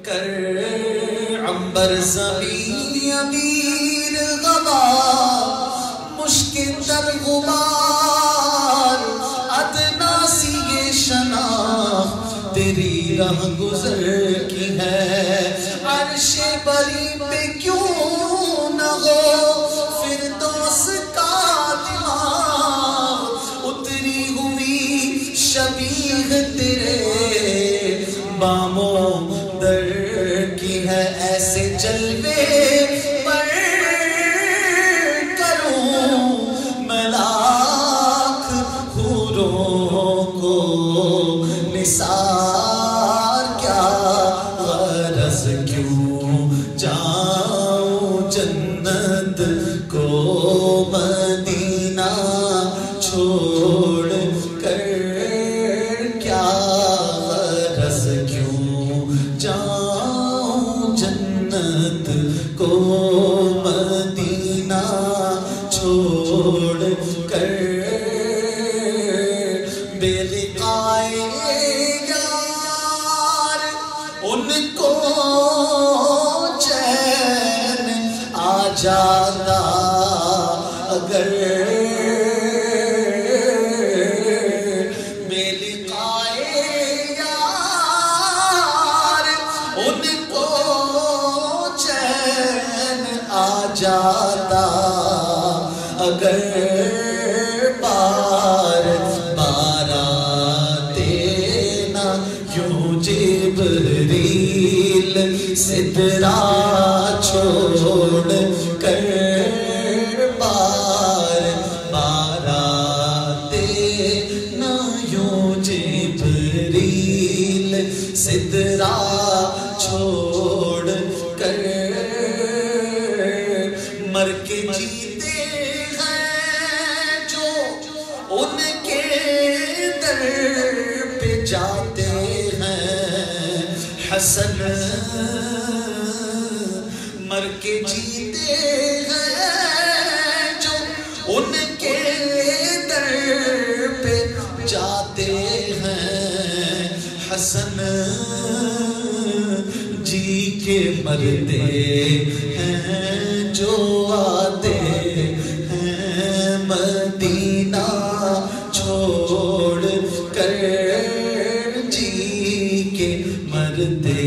کر عنبر زمین امیر غبا مشکل در غبار ادنا سی یہ شناخت تیری راہ گزر کی ہے عرش بری پہ کیوں نہ ہو فردوس کا دماغ اتری ہوئی شبیہ تیرے باموں در کی ہے ایسے جلوے پر کروں میں لاکھ حوروں کو نثار کیا غرض کیوں جاؤں جنت کو مدینہ چھوڑ کر کیا غرض کیوں جاؤں جنت کو مدینہ چھوڑ کر بے لقائے یار ان کو چین آ جاتا اگر بے لقائے یار ان کو چین آ جاتا اگر بار بار آتے نہ یوں جبریل سدرا چھوڑ کر بار بار آتے نہ یوں جبریل سدرا چھوڑ کر مر کے جیتے ہیں جو ان کے در پہ جاتے ہیں حسن مر کے جیتے ہیں جو ان کے در پہ جاتے ہیں حسن جی کے مرتے ہیں جو آتے ہیں مدینہ چھوڑ کر جی کے مرتے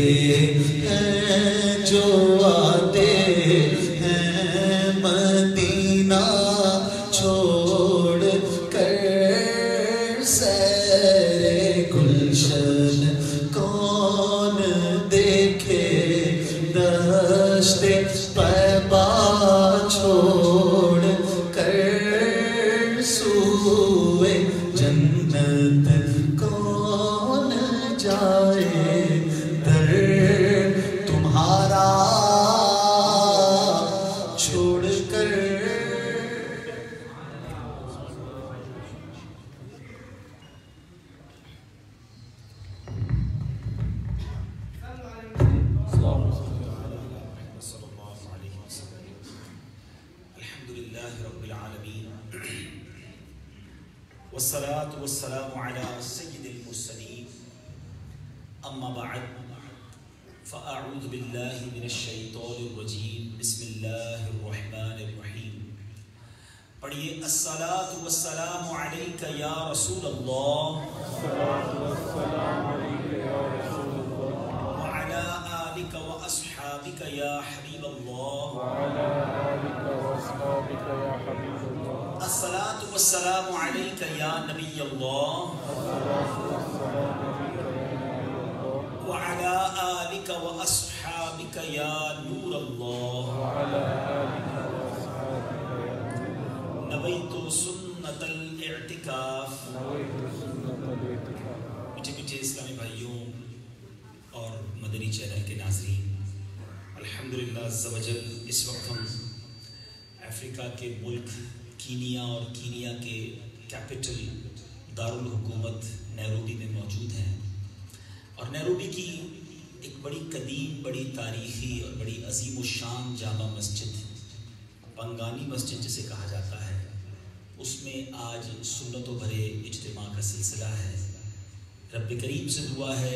ہیں جو آتے ہیں مدینہ چھوڑ کر سیر گلشن کون دیکھے دشت طیبہ چھوڑ کر سوئے جنت کون جائے در تمہارا چھوڑ کر رب العالمین والصلاة والسلام على سید المرسلین اما بعد فاعوذ باللہ من الشیطان الرجیم بسم اللہ الرحمن الرحیم پڑھئے الصلاة والسلام علیک یا رسول اللہ وعلى آلک واصحابک یا حبیب اللہ الصلاة والسلام علیک یا نبی اللہ وعلى آلک واصحابک یا نور اللہ نویت سنت الاعتکاف میٹھے میٹھے اسلامی بھائیوں اور مدنی چینل کے ناظرین، الحمدللہ عز و جل اس وقت ہم افریقہ کے ملک کینیا اور کینیا کے کیپٹل دارالحکومت نیروبی میں موجود ہیں، اور نیروبی کی ایک بڑی قدیم، بڑی تاریخی اور بڑی عظیم الشان جامع مسجد، پنگانی مسجد جسے کہا جاتا ہے، اس میں آج سنتوں بھرے اجتماع کا سلسلہ ہے۔ رب کریم سے دعا ہے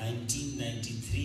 1993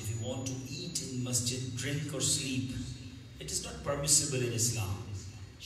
if you want to eat in masjid, drink or sleep, it is not permissible in Islam.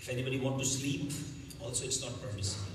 If anybody want to sleep, also it's not permissible,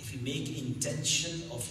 if you make intention of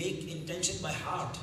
make intention by heart,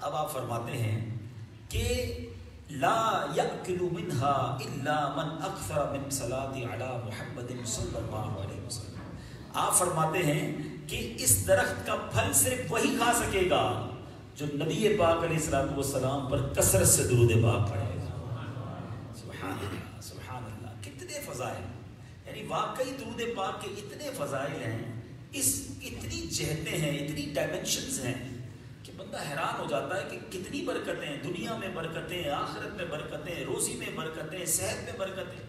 اب آپ فرماتے ہیں کہ لا یأکل منہا الا من اکثر من صلاۃ علی محمد صلی اللہ علیہ وسلم. آپ فرماتے ہیں کہ اس درخت کا پھل صرف وہی کھا سکے گا جو نبی پاک علیہ الصلوۃ والسلام پر کثرت سے درود پاک پڑھے گا. سبحان اللہ سبحان اللہ. کتنے فضائل، یعنی واقعی درود پاک کے اتنے فضائل ہیں، اس اتنی جہتیں ہیں، اتنی ڈائمنشنز ہیں کہ بندہ حیران ہو جاتا ہے کہ کتنی برکتیں، دنیا میں برکتیں، آخرت میں برکتیں، روزی میں برکتیں، صحت میں برکتیں،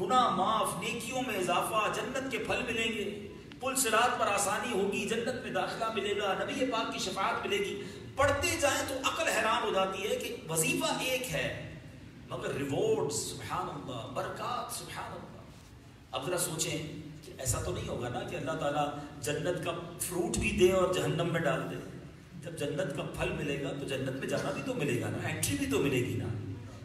گناہ معاف، نیکیوں میں اضافہ، جنت کے پھل ملیں گے، پل صراط پر آسانی ہوگی، جنت میں داخلہ ملے گا، نبی پاک کی شفاعت ملے گی. پڑھتے جائیں تو عقل حیران ہو جاتی ہے کہ وظیفہ ایک ہے مگر ریوارڈ سبحان اللہ، برکات سبحان اللہ. اب ذرا سوچیں کہ ایسا تو نہیں ہوگا نا کہ اللہ تعالیٰ جنت کا فروٹ بھی دے اور جہنم میں ڈال دے. جب جنت کا پھل ملے گا تو جنت میں جانا بھی تو ملے گا نا، انٹری بھی تو ملے گی نا.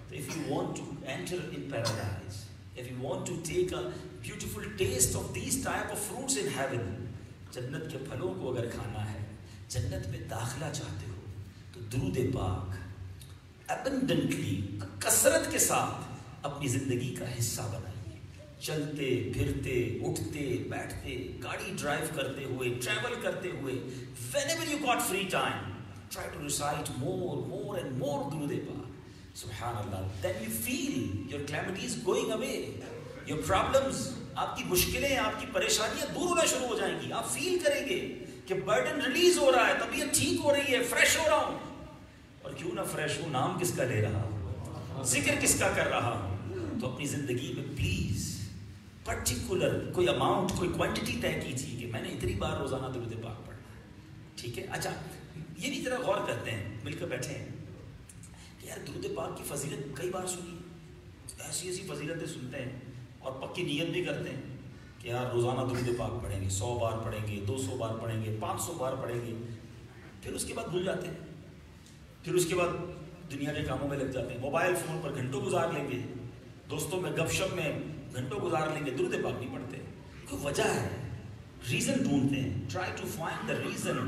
تو if you want to enter in paradise, if you want to take a beautiful taste of these type of fruits in heaven, جنت کے پھلوں کو اگر کھانا ہے، جنت میں داخلہ چاہتے ہو تو درود پاک abundantly، کثرت کے ساتھ اپنی زندگی کا حصہ بنائیے. چلتے پھرتے، اٹھتے بیٹھتے، گاڑی ڈرائیو کرتے ہوئے، ٹریول کرتے ہوئے، whenever you got free time, try to recite more and more درود پاک. سبحان اللہ. Then you feel your calamities going away, your problems، آپ کی مشکلیں، آپ کی پریشانیاں دور ہونا شروع ہو جائیں گی. آپ فیل کریں گے کہ برڈن ریلیز ہو رہا ہے، طبیعت ٹھیک ہو رہی ہے، فریش ہو رہا ہوں. اور کیوں نہ فریش ہوں، نام کس کا لے رہا ہوں، ذکر کس کا کر رہا ہوں. تو اپنی زندگی میں پلیز پرٹیکولر کوئی اماؤنٹ، کوئی کوانٹٹی طے کیجیے کہ میں نے اتنی بار روزانہ درود پاک پڑھنا ہے. ٹھیک ہے. اچھا یہ بھی ذرا غور کرتے ہیں، مل کر بیٹھے ہیں کہ یار درود پاک کی فضیلت کئی بار سنی، ایسی ایسی فضیلتیں سنتے ہیں اور پکی نیت بھی کرتے ہیں کہ یار روزانہ درود پاک پڑھیں گے، 100 بار پڑھیں گے، 200 بار پڑھیں گے، 500 بار پڑھیں گے. پھر اس کے بعد بھول جاتے ہیں، پھر اس کے بعد دنیا کے کاموں میں لگ جاتے ہیں، موبائل فون پر گھنٹوں گزار لیں گے، دوستوں میں گپ شپ میں گھنٹوں گزار لیں گے، درود پاک نہیں پڑھتے. کوئی وجہ ہے، ریزن ڈھونڈتے ہیں. Try to find the reason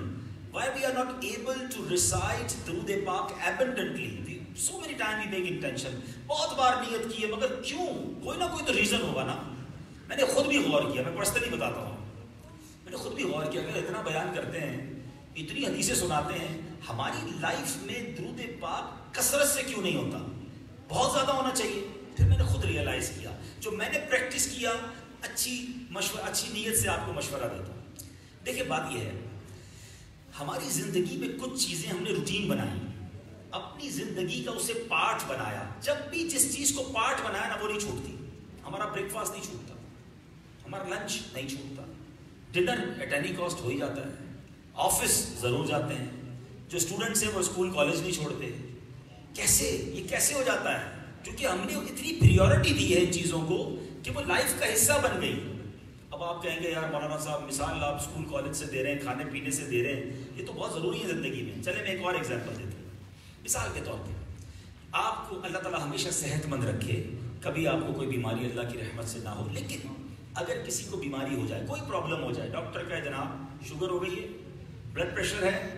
why we are not able to recite درود پاک abundantly. so many times we make intention، بہت بار نیت کی ہے مگر کیوں؟ کوئی نہ کوئی تو ریزن ہوگا نا. میں نے خود بھی غور کیا، میں پرسنلی بتاتا ہوں، میں نے خود بھی غور کیا کہ اتنا بیان کرتے ہیں، اتنی حدیثیں سناتے ہیں، ہماری لائف میں درود پاک کثرت سے کیوں نہیں ہوتا؟ بہت زیادہ ہونا چاہیے. پھر میں نے خود ریئلائز کیا، جو میں نے پریکٹس کیا، اچھی نیت سے آپ کو مشورہ دیتا ہوں. دیکھیں بات یہ ہے، ہماری زندگی میں کچھ چیزیں ہم نے روٹین بنائی، اپنی زندگی کا اسے پارٹ بنایا. جب بھی جس چیز کو پارٹ بنایا نا وہ نہیں چھوٹتی. ہمارا بریک فاسٹ نہیں چھوٹتا، ہمارا لنچ نہیں چھوٹتا، ڈنر ایٹ اینی کاسٹ ہو ہی جاتا ہے، آفس ضرور جاتے ہیں، جو اسٹوڈنٹس ہیں وہ اسکول کالج نہیں چھوڑتے. کیسے یہ کیسے ہو جاتا ہے؟ کیونکہ ہم نے اتنی پریورٹی دی ہے ان چیزوں کو کہ وہ لائف کا حصہ بن گئی. اب آپ کہیں گے یار مولانا صاحب مثال آپ اسکول کالج سے دے رہے ہیں، کھانے پینے سے دے رہے ہیں، یہ تو بہت ضروری ہے زندگی میں. چلے میں ایک اور ایگزامپل دیتا ہوں. مثال کے طور پہ آپ کو اللہ تعالیٰ ہمیشہ صحت مند رکھے، کبھی آپ کو کوئی بیماری اللہ کی رحمت سے نہ ہو. لیکن اگر کسی کو بیماری ہو جائے، کوئی پرابلم ہو جائے، ڈاکٹر کہے جناب شوگر ہو گئی ہے، بلڈ پریشر ہے،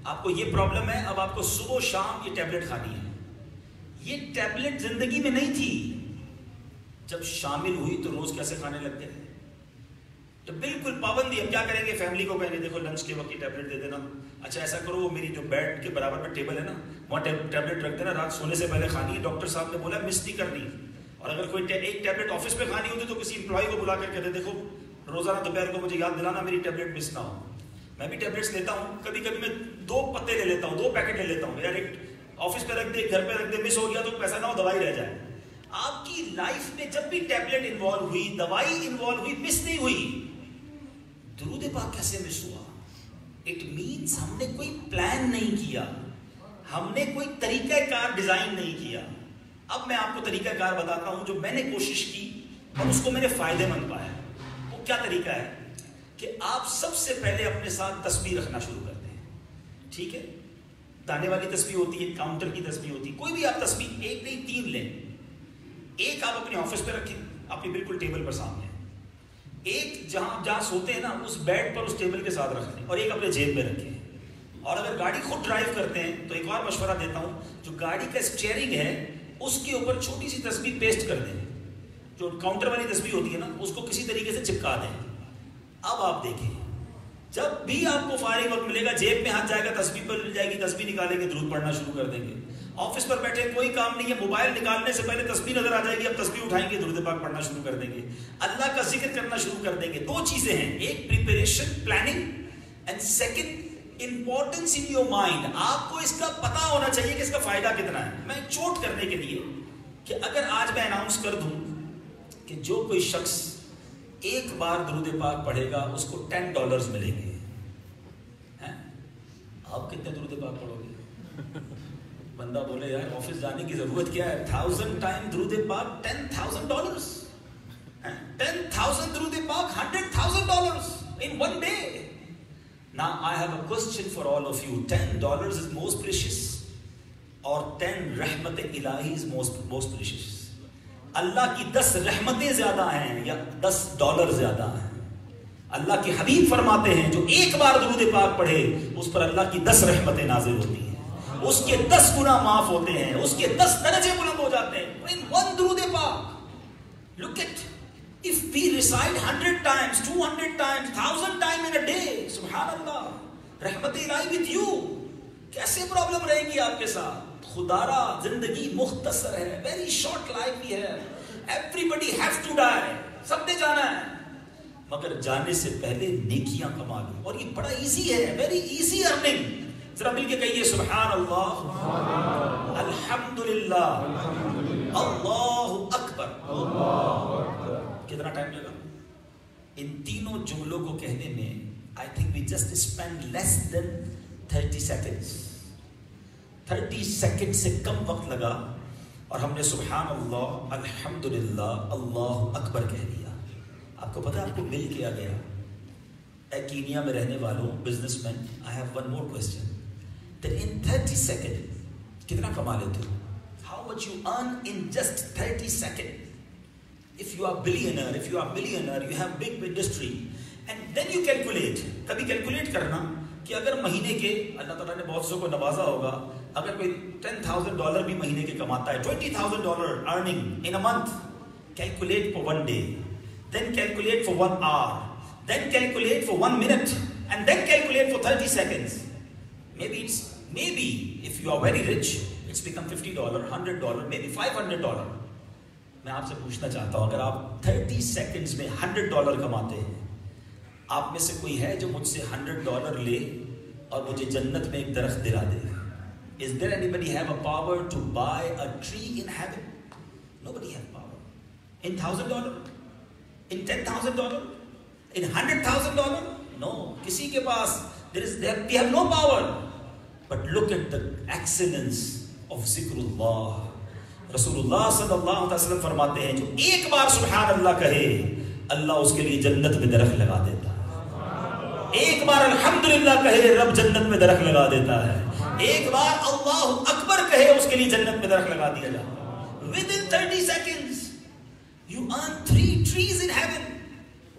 آپ کو یہ پرابلم ہے، اب آپ کو صبح و شام یہ ٹیبلٹ کھانی ہے. یہ ٹیبلٹ زندگی میں نہیں تھی، جب شامل ہوئی تو روز کیسے کھانے لگ گئے؟ تو بالکل پابندی. اب کیا کریں گے؟ فیملی کو کہیں گے دیکھو لنچ کے وقت کی ٹیبلٹ دے دینا. اچھا ایسا کرو، وہ میری جو بیڈ کے برابر میں ٹیبل ہے نا وہاں ٹیبلٹ رکھ دینا، رات سونے سے پہلے کھانی ہے، ڈاکٹر صاحب نے بولا مس نہیں کرنی. اور اگر کوئی ایک ٹیبلٹ آفس میں کھانی ہوتی تو کسی امپلائی کو بلا کر کہتے دیکھو روزانہ دوپہر کو مجھے یاد دلانا میری ٹیبلٹ مس نہ ہو. میں بھی ٹیبلٹس لیتا ہوں، کبھی کبھی میں 2 پتے لے لیتا ہوں، 2 پیکٹ لے لیتا ہوں یار، ایک آفس پہ رکھ دے، گھر پہ رکھ دے، مس ہو گیا تو پیسہ نہ ہو دوائی رہ جائے. آپ کی لائف میں جب بھی ٹیبلٹ انوالو ہوئی، دوائی انوالو ہوئی، مس نہیں ہوئی. درود پاک کیسے مس ہوا؟ اٹ مینس ہم نے کوئی پلان نہیں کیا، ہم نے کوئی طریقہ کار ڈیزائن نہیں کیا. اب میں آپ کو طریقہ کار بتاتا ہوں جو میں نے کوشش کی اور اس کو میں نے فائدے مند پایا. وہ کیا طریقہ ہے کہ آپ سب سے پہلے اپنے ساتھ تسبیح رکھنا شروع کرتے ہیں. ٹھیک ہے، دانے والی تسبیح ہوتی ہے، کاؤنٹر کی تسبیح ہوتی ہے، کوئی بھی آپ تسبیح 1 نہیں 3 لیں. ایک آپ اپنے آفس پہ رکھیں، اپنی بالکل ٹیبل پر سامنے، ایک جہاں سوتے ہیں نا اس بیڈ پر اس ٹیبل کے ساتھ رکھ لیں، اور ایک اپنے جیب میں رکھیں. اور اگر گاڑی خود ڈرائیو کرتے ہیں تو ایک اور مشورہ دیتا ہوں، جو گاڑی کا اسٹیئرنگ ہے اس کے اوپر چھوٹی سی تسبیح پیسٹ کر دیں، جو کاؤنٹر والی تسبیح ہوتی ہے نا، اس کو کسی طریقے سے چپکا دیں. اب آپ دیکھیں جب بھی آپ کو فارغ وقت ملے گا جیب میں ہاتھ جائے گا، تسبیح پر مل جائے گی، تسبیح نکالیں گے، درود پڑھنا شروع کر دیں گے. آفس پر بیٹھے کوئی کام نہیں ہے، موبائل نکالنے سے پہلے تسبیح نظر آ جائے گی، اب تسبیح اٹھائیں گے، درود پاک پڑھنا شروع کر دیں گے، اللہ کا ذکر کرنا شروع کر دیں گے. دو چیزیں ہیں، ایک preparation planning and second importance in your mind. آپ کو اس کا پتا ہونا چاہیے کہ اس کا فائدہ کتنا ہے. میں چوٹ کرنے کے لیے کہ اگر آج میں اناؤنس کر دوں کہ جو کوئی شخص ایک بار درود پاک پڑھے گا اس کو $10 ملیں گے، آپ کتنے درود پاک پڑھو گے؟ بندہ بولے یار آفس جانے کی ضرورت کیا ہے، 1000 ٹائم درود پاک $10,000، 10,000 درود پاک $100,000 in one day. Now I have a question for all of you. $10 is most precious or 10 رحمت الہی is most precious. اللہ کی 10 رحمتیں زیادہ ہیں یا $10 زیادہ ہیں؟ اللہ کے حبیب فرماتے ہیں جو ایک بار درود پاک پڑھے اس پر اللہ کی 10 رحمتیں نازل ہوتی ہیں، اس کے 10 گناہ معاف ہوتے ہیں، اس کے 10 درجے بلند ہو جاتے ہیں. In one درود پاک، look at if we recite 100 times, 200 times, 1000 times in a day, سبحان اللہ، رحمت الہی with you. کیسے پرابلم رہے گی آپ کے ساتھ؟ خدارا زندگی مختصر ہے، very short life we have. Everybody have to die. سب نے جانا ہے، مگر جانے سے پہلے نیکیاں کما لو. اور یہ بڑا ایزی ہے، ویری ایزی ارننگ. ذرا مل کے کہیے سبحان اللہ، الحمدللہ، اللہ اکبر. کتنا ٹائم لگا ان تینوں جملوں کو کہنے میں؟ I think we just spend less than 30 seconds. 30 second سے کم وقت لگا اور ہم نے سبحان اللہ، الحمدللہ، اللہ اکبر کہہ دیا. آپ کو پتا آپ کو مل کیا گیا؟ اے کینیا میں رہنے والوں، business man, I have one more question. That in 30 seconds کتنا کما لیتے ہو؟ How much you earn in just 30 seconds? If you are billionaire, if you are millionaire, you have big industry, and then you calculate. کبھی calculate کرنا کہ اگر مہینے کے، اللہ تعالیٰ نے بہت سو کو نوازا ہوگا، اگر کوئی $10,000 بھی مہینے کے کماتا ہے، $20,000 earning in a month, calculate for one day, then calculate for 1 hour, then calculate for 1 minute, and then calculate for 30 seconds. Maybe if you are very rich, it's become $50, $100, maybe $500. میں آپ سے پوچھنا چاہتا ہوں، اگر آپ 30 seconds میں $100 کماتے ہیں، آپ میں سے کوئی ہے جو مجھ سے $100 لے اور مجھے جنت میں ایک درخت دلا دے؟ Is there anybody have a power to buy a tree in heaven? Nobody has power. In $1,000? In $10,000? In $100,000? No. کسی کے پاس we have no power. But look at the excellence of zikrullah. رسول اللہ صلی اللہ علیہ وسلم فرماتے ہیں جو ایک بار سبحان اللہ کہے اللہ اس کے لیے جنت میں درخت لگا دیتا ہے. ایک بار الحمدللہ کہے رب جنت میں درخت لگا دیتا ہے. ایک بار اللہ اکبر کہے اس کے لیے جنت میں درخت لگا دیا جاتا ہے. Within 30 seconds you earn 3 trees in heaven.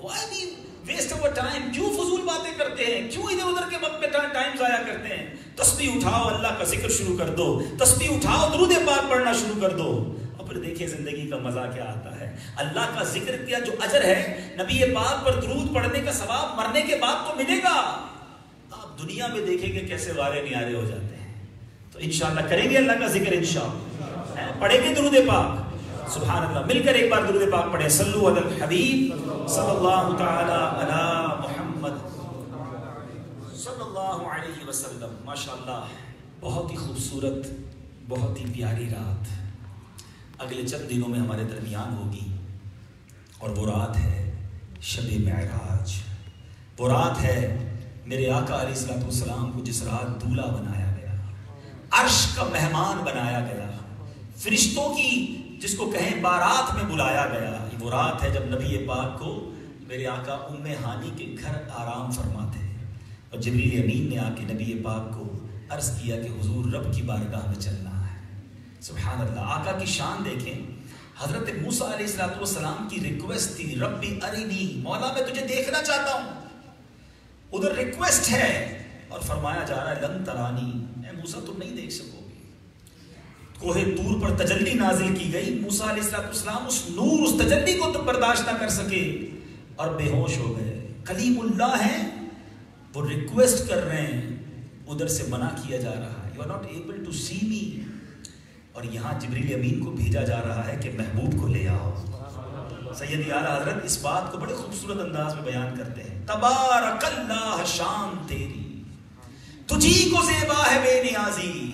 Why we waste our time? کیوں فضول باتیں کرتے ہیں؟ کیوں ادھر ادھر کے وقت پہ ٹائم ضائع کرتے ہیں؟ تسبیح اٹھاؤ، اللہ کا ذکر شروع کر دو، تسبیح اٹھاؤ، درود پاک پڑھنا شروع کر دو، اور پھر دیکھیں زندگی کا مزہ کیا آتا ہے. اللہ کا ذکر کیا جو اجر ہے، نبی پاک پر درود پڑھنے کا ثواب مرنے کے بعد تو ملے گا. آپ دنیا میں دیکھیں گے کیسے وارے نیارے ہو جاتے ہیں. تو انشاءاللہ کریں گے اللہ کا ذکر، انشاءاللہ پڑھیں گے درود پاک. سبحان اللہ، مل کر ایک بار درود پاک پڑھیں. صلو علی الحبیب صلی اللہ تعالی علی محمد صلی اللہ علیہ وسلم. ماشاءاللہ بہت ہی خوبصورت، بہت ہی پیاری رات اگلے چند دنوں میں ہمارے درمیان ہوگی، اور وہ رات ہے شب معراج. وہ رات ہے میرے آقا علیہ الصلوۃ والسلام کو جس رات دولہا بنایا گیا، عرش کا مہمان بنایا گیا، فرشتوں کی جس کو کہیں بارات میں بلایا گیا. وہ رات ہے جب نبی پاک کو میرے آقا ام ہانی کے گھر آرام فرماتے ہیں، اور جبریل امین نے آ کے نبی پاک کو عرض کیا کہ حضور رب کی بارگاہ میں چلنا ہے. سبحان اللہ، آقا کی شان دیکھیں. حضرت موسیٰ علیہ الصلوۃ والسلام کی ریکویسٹ تھی، ربی ارینی، مولا میں تجھے دیکھنا چاہتا ہوں. ادھر ریکویسٹ ہے اور فرمایا جا رہا ہے لن ترانی، اے موسیٰ تم نہیں دیکھ سکو گے. کوہ طور پر تجلی نازل کی گئی، موسیٰ علیہ السلام اس نور اس تجلی کو برداشت نہ کر سکے اور بے ہوش ہو گئے. کلیم اللہ ہیں، وہ ریکویسٹ کر رہے ہیں، ادھر سے منع کیا جا رہا ہے، you are not able to see me. اور یہاں جبریل امین کو بھیجا جا رہا ہے کہ محبوب کو لے آؤ. سیدی اعلیٰ حضرت اس بات کو بڑے خوبصورت انداز میں بیان کرتے ہیں. تبارک اللہ شان تیری، تجھی کو زیبا ہے بے نیازی،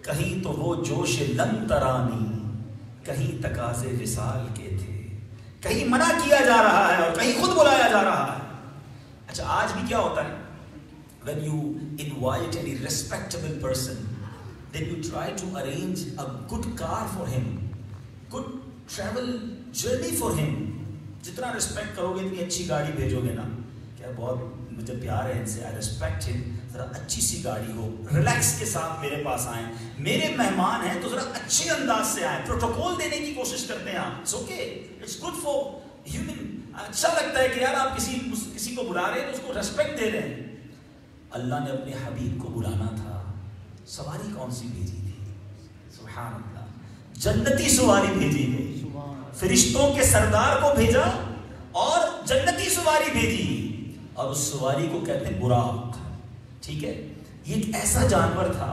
کہیں تو وہ جوش لن ترانی، کہیں تقاضے وصال کے تھے. کہیں منع کیا جا رہا ہے اور کہیں خود بلایا جا رہا ہے. اچھا آج بھی کیا ہوتا ہے؟ when you invite any respectable person, then you try to arrange a good car for him, good travel journey for him. جتنا ریسپیکٹ کرو گے اتنی اچھی گاڑی بھیجو گے نا. کیا بہت مجھے پیار ہے ان سے، I respect him. ذرا اچھی سی گاڑی ہو، ریلیکس کے ساتھ میرے پاس آئیں، میرے مہمان ہیں تو ذرا اچھے انداز سے آئیں، پروٹوکول دینے کی کوشش کرتے ہیں آپ. It's okay, it's good for human. اچھا لگتا ہے کہ یار آپ کسی کو بلا رہے ہیں تو اس کو ریسپیکٹ دے رہے ہیں. اللہ نے اپنے حبیب کو بلانا تھا، سواری کون سی بھیجی تھی؟ سبحان اللہ، جنتی سواری بھیجی گئی. فرشتوں کے سردار کو بھیجا اور جنتی سواری بھیجی، اور اس سواری کو کہتے ہیں براق. ٹھیک ہے، یہ ایک ایسا جانور تھا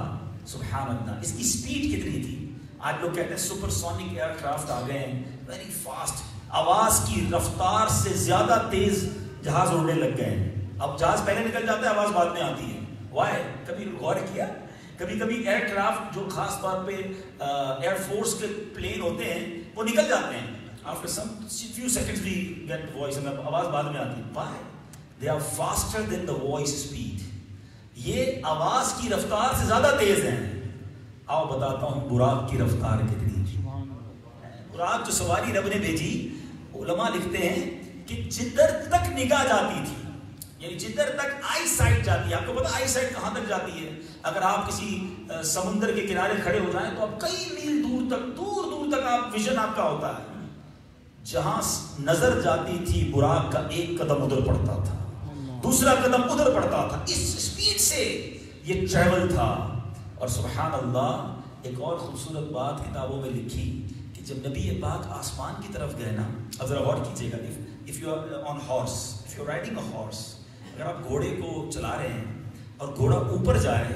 سبحان اللہ. اس کی سپیڈ کتنی تھی؟ آج لوگ کہتے ہیں سپر سونک ایئر کرافٹ آ گئے ہیں، ویری فاسٹ، آواز کی رفتار سے زیادہ تیز جہاز اڑنے لگ گئے ہیں. اب جہاز پہلے نکل جاتا ہے، آواز بعد میں آتی ہے. وائی؟ کبھی غور کیا؟ کبھی کبھی ایئر کرافٹ جو خاص طور پہ ایئر فورس کے پلین ہوتے ہیں وہ نکل جاتے ہیں، after some few seconds we get the voice, آواز بعد میں آتی ہے. Why? They are faster than the voice speed. یہ آواز کی رفتار سے زیادہ تیز ہیں. آؤ بتاتا ہوں براق کی رفتار کتنی. براق جو سواری رب نے بھیجی، علماء لکھتے ہیں کہ جدھر تک نگاہ جاتی تھی، یعنی جدھر تک آئی سائٹ جاتی ہے. آپ کو پتا آئی سائٹ کہاں تک جاتی ہے؟ اگر آپ کسی سمندر کے کنارے کھڑے ہو جائیں تو آپ کئی میل دور تک آپ ویژن آپ کا ہوتا ہے. جہاں نظر جاتی تھی براق کا ایک قدم ادھر پڑتا تھا، دوسرا قدم ادھر پڑتا تھا. اس سپیڈ سے یہ ٹریول تھا. اور سبحان اللہ ایک اور خوبصورت بات کتابوں میں لکھی کہ جب نبی پاک آسمان کی طرف گئے نا، اب ذرا غور کیجیے گا. if you are on horse, if you are riding a horse، اگر آپ گھوڑے کو چلا رہے ہیں اور گھوڑا اوپر جائے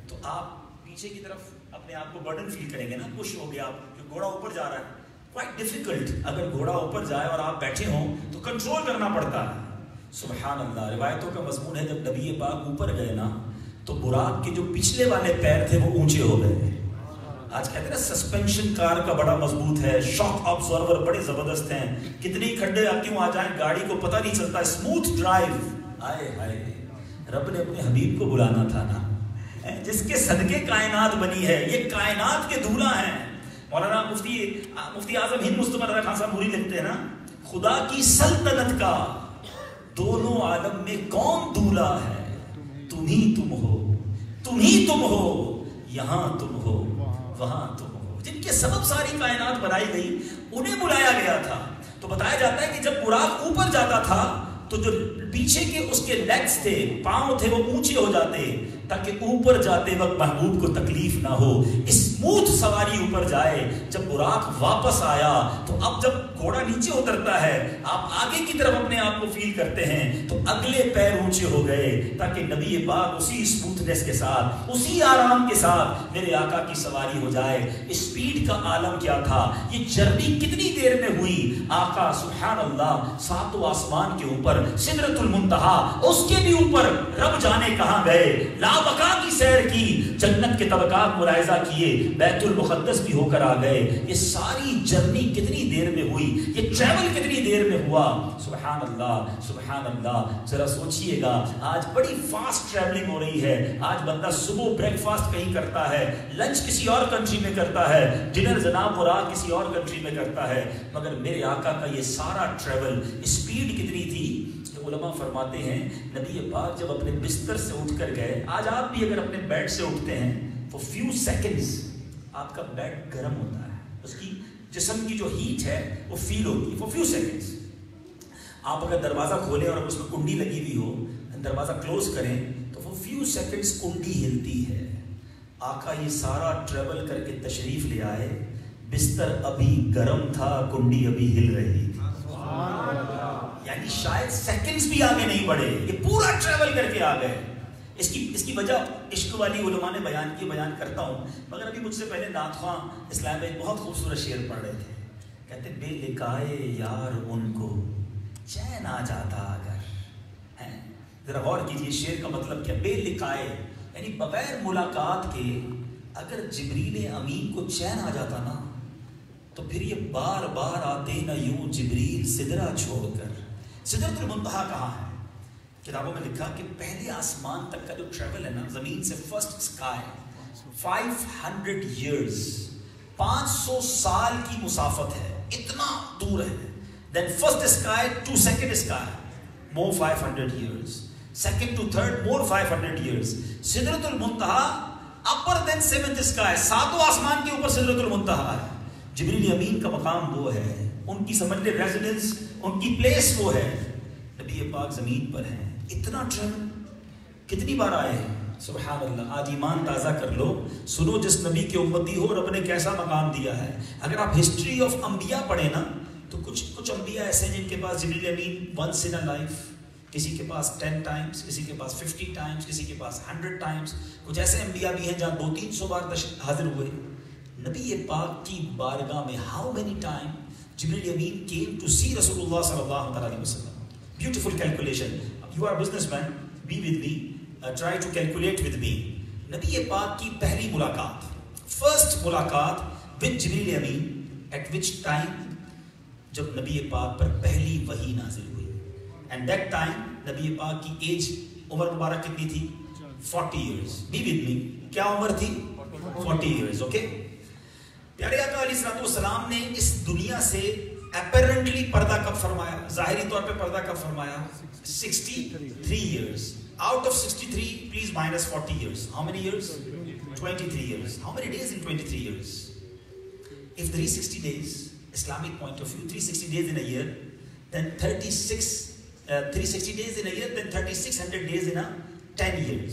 تو آپ پیچھے کی طرف اپنے آپ کو برڈن فیل کریں گے نا، خوش ہو گیا آپ کہ گھوڑا اوپر جا رہا ہے. quite difficult اگر گھوڑا اوپر جائے اور آپ بیٹھے ہوں تو کنٹرول کرنا پڑتا ہے. سبحان اللہ، روایتوں کا مضمون ہے جب نبی پاک اوپر گئے نا تو براق کے جو پچھلے والے پیر تھے وہ اونچے ہو گئے. آج کہتے ہیں نا سسپینشن کار کا بڑا مضبوط ہے، شاک آبزرور بڑے زبردست ہیں، کتنے کھڈے آپ کیوں آ جائیں گاڑی کو پتہ نہیں چلتا، اسموتھ ڈرائیو. آئے ہائے، رب نے اپنے حبیب کو بلانا تھا نا، جس کے صدقے کائنات بنی ہے. یہ کائنات کے دولہ ہیں. مولانا مفتی اعظم ہند مصطفی رضا خان صاحب پوری لکھتے ہیں نا، خدا کی سلطنت کا دونوں عالم میں کون دولہ ہے؟ تم ہی تم ہو، تم ہی تم ہو، یہاں تم ہو، وہاں تم ہو. جن کے سبب ساری کائنات بنائی گئی انہیں بلایا گیا تھا. تو بتایا جاتا ہے کہ جب براق اوپر جاتا تھا تو جو پیچھے کے اس کے لیگز تھے، پاؤں تھے، وہ اونچے ہو جاتے تاکہ اوپر جاتے وقت محبوب کو تکلیف نہ ہو. اسموتھ سواری اوپر جائے. جب براق واپس آیا تو اب جب گھوڑا نیچے اترتا ہے آپ آگے کی طرف اپنے آپ کو فیل کرتے ہیں تو اگلے پیر اونچے ہو گئے تاکہ نبی پاک اسی اسموتھنس کے ساتھ، اسی آرام کے ساتھ میرے آقا کی سواری ہو جائے. اسپیڈ کا عالم کیا تھا، یہ جرنی کتنی دیر میں ہوئی. آقا سبحان اللہ ساتوں آسمان کے اوپر، سدرۃ المنتہا اس کے بھی اوپر، رب جانے کہاں گئے، لا بقا کی سیر کی، جنت کے طبقات ملاحظہ کیے، بیت المقدس بھی ہو کر آ گئے. یہ ساری جرنی کتنی دیر میں ہوئی، یہ ٹریول کتنی دیر میں ہوا. سبحان اللہ سبحان اللہ. ذرا سوچئے گا آج بڑی فاسٹ ٹریولنگ ہو رہی ہے. آج بندہ صبح بریک فاسٹ کہیں کرتا ہے، لنچ کسی اور کنٹری میں کرتا ہے، ڈنر جناب مراد کسی اور کنٹری میں کرتا ہے. مگر میرے آقا کا یہ سارا ٹریول اسپیڈ کتنی تھی؟ علماء فرماتے ہیں نبی پاک جب اپنے بستر سے اٹھ کر گئے، آج آپ بھی اگر اپنے بیڈ سے اٹھتے ہیں for few seconds آپ کا بیڈ گرم ہوتا ہے، اس کی جسم کی جو ہیٹ ہے وہ فیل ہوتی ہے for few seconds. آپ اگر دروازہ کھولیں اور اس میں کنڈی لگی ہوئی ہو، دروازہ کلوز کریں تو for few seconds کنڈی ہلتی ہے. آقا یہ سارا ٹریول کر کے تشریف لے آئے, بستر ابھی گرم تھا, کنڈی ابھی ہل رہی تھی. یعنی شاید سیکنڈز بھی آگے نہیں بڑھے, یہ پورا ٹریول کر کے آ گئے. اس کی وجہ عشق والی علماء نے بیان کرتا ہوں, مگر ابھی مجھ سے پہلے نعت خواں اسلام میں ایک بہت خوبصورت شعر پڑھ رہے تھے. کہتے بے لکھائے یار ان کو چین آ جاتا اگر. ذرا غور کیجیے شعر کا مطلب کیا. بے لکھائے یعنی بغیر ملاقات کے اگر جبریل امین کو چین آ جاتا نا, تو پھر یہ بار بار آتے نہ یوں جبریل سدرہ چھوڑ کر. سدرۃ المنتہا کہاں ہے؟ کتابوں میں لکھا کہ پہلے آسمان تک کا جو ٹریول ہے نا, زمین سے فرسٹ اسکائی 500 years, 500 سال کی مسافت ہے, اتنا دور ہے. then first sky to second sky more 500 years, second to third more 500 years. سدرۃ المنتہا upper than seventh sky, ساتوں آسمان کے اوپر سدرۃ المنتہا ہے. جبریل امین کا مقام وہ ہے, ان کی سمجھ لے ریزیڈنس, ان کی پلیس وہ ہے. نبی پاک زمین پر ہیں, اتنا ٹریول کتنی بار آئے ہیں. سبحان اللہ. آج ایمان تازہ کر لو, سنو جس نبی کے امتی ہو رب نے کیسا مقام دیا ہے. اگر آپ ہسٹری آف انبیاء پڑھیں نا, تو کچھ انبیاء ایسے ہیں جن کے پاس جبریل امین ونس ان اے لائف, کسی کے پاس 10 times, کسی کے پاس 50 times, کسی کے پاس 100 times. کچھ ایسے انبیاء بھی ہیں جہاں 200-300 بار حاضر ہوئے. نبی پاک کی بارگاہ میں how many times Jibril Amin came to see رسول اللہ صلی اللہ علیہ وسلم. Beautiful calculation. You are a businessman, be with me, try to calculate with me. نبی پاک کی پہلی ملاقات, first ملاقات with Jibril Amin, at which time جب نبی پاک پر پہلی وحی نازل ہوئی. And that time نبی پاک کی ایج, عمر مبارک کتنی تھی؟ 40 years. Be with me. کیا عمر تھی؟ 40 years. Okay. پیارے آقا علیہ الصلوۃ والسلام نے اس دنیا سے اپیرنٹلی پردہ کب فرمایا؟ ظاہری طور پہ پردہ کب فرمایا؟ 63 years. Out of 63, please minus 40 years. How many years? 23 years. How many days in 23 years? If 360 days, Islamic point of view, 360 days in a year, then 360 days in a year, then 3600 days in a 10 years.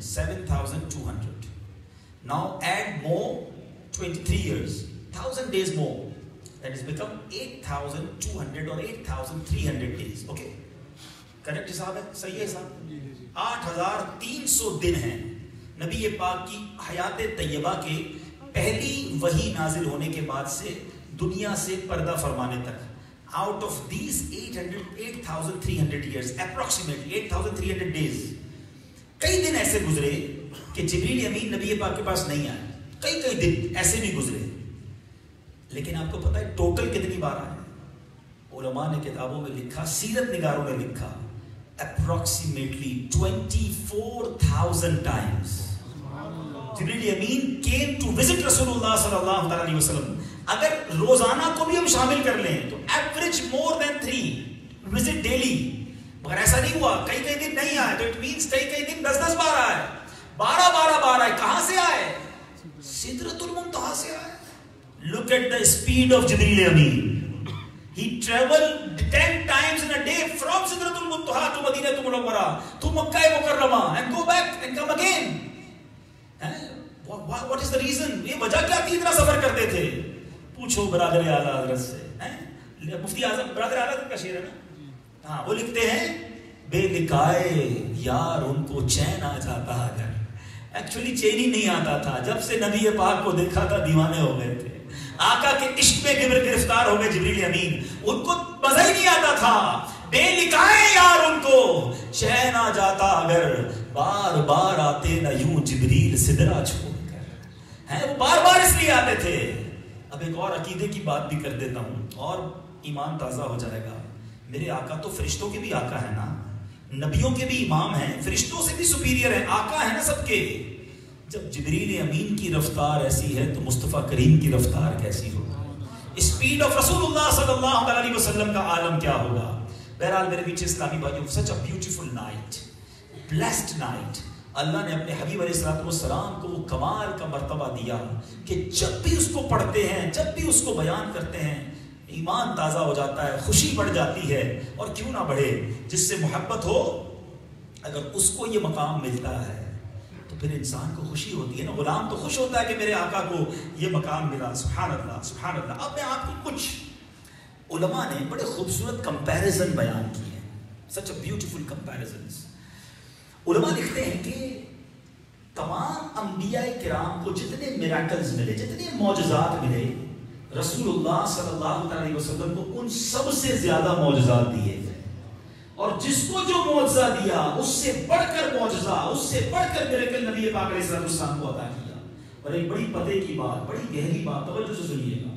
7200. Now add more 23 years, 1000 days more, that has become 8200 or 8300 days. Okay, correct حساب ہے, صحیح ہے حساب. 8300 دن ہیں نبی پاک کی حیات طیبہ کے پہلی وحی نازل ہونے کے بعد سے دنیا سے پردہ فرمانے تک. Out of these 8300 years, approximately 8300 days, کئی دن ایسے گزرے کہ جبریل امین نبی پاک کے پاس نہیں آئے. کئی دن ایسے بھی گزرے. لیکن آپ کو پتا ہے ٹوٹل کتنی بار آئے؟ علماء نے کتابوں میں لکھا, سیرت نگاروں نے لکھا, approximately 24,000 times Jibril Amin came to visit رسول اللہ صلی اللہ علیہ وسلم. اگر روزانہ کو بھی ہم شامل کر لیں تو average more than 3 visit daily. مگر ایسا نہیں ہوا, کئی دن نہیں آئے, تو it means کئی دن 10 بار آئے, 12 بار آئے. کہاں سے آئے؟ سدرۃ المنتہا سے آئے. Look at the speed of Jibreel Amin. He traveled 10 times in a day from Sidratul Muntaha to Madinatul Munawwara to Makkah Mukarrama and go back and come again. What is the reason? یہ وجہ کیا تھی اتنا سفر کرتے تھے؟ پوچھو برادر اعلیٰ حضرت سے. مفتی اعظم برادر اعلیٰ حضرت کا شعر ہے نا, ہاں, وہ لکھتے ہیں بے لکھائے یار ان کو چین آ جاتا اگر. ایکچولی چین ہی نہیں آتا تھا, جب سے نبی پاک کو دیکھا تھا دیوانے ہو گئے تھے. آقا کے عشق میں گرفتار ہو گئے جبریل امین, ان کو مزہ ہی نہیں آتا تھا. بے لکھائے یار ان کو چین آ جاتا اگر, بار بار آتے نہ یوں جبریل سدرہ چھوڑ کر. وہ بار اس لیے آتے تھے. اب ایک اور عقیدے کی بات بھی کر دیتا ہوں اور ایمان تازہ ہو جائے گا. میرے آقا تو فرشتوں کے بھی آقا ہے نا, نبیوں کے بھی امام ہیں, فرشتوں سے بھی سپیریئر ہیں, آقا ہے نا سب کے. جب جبریل امین کی رفتار ایسی ہے تو مصطفیٰ کریم کی رفتار کیسی ہوگا؟ اسپیڈ آف رسول اللہ صلی اللہ علیہ وسلم کا عالم کیا ہوگا؟ بہرحال میرے پیچھے اسلامی بھائیوں, such a beautiful night, blessed night. اللہ نے اپنے حبیب علیہ السلام کو وہ کمال کا مرتبہ دیا کہ جب بھی اس کو پڑھتے ہیں, جب بھی اس کو بیان کرتے ہیں, ایمان تازہ ہو جاتا ہے، خوشی بڑھ جاتی ہے، اور کیوں نہ بڑھے، جس سے محبت ہو اگر اس کو یہ مقام ملتا ہے تو پھر انسان کو خوشی ہوتی ہے نا. غلام تو خوش ہوتا ہے کہ میرے آقا کو یہ مقام ملا. سبحان اللہ سبحان اللہ. اب میں آپ کو کچھ علماء نے بڑے خوبصورت کمپیریزن بیان کیے ہیں. سچ اے بیوٹیفل کمپیریزنز. علماء لکھتے ہیں کہ تمام انبیاء کرام کو جتنے میراکلز ملے، جتنے معجزات ملے، رسول اللہ صلی اللہ علیہ وسلم کو ان سب سے زیادہ معجزات دیے گئے. اور جس کو جو معجزہ دیا اس سے بڑھ کر معجزہ، اس سے بڑھ کر میراکل نبی پاک علیہ السلام کو عطا کیا. اور ایک بڑی پتے کی بات، بڑی گہری بات، توجہ سے سنیے گا.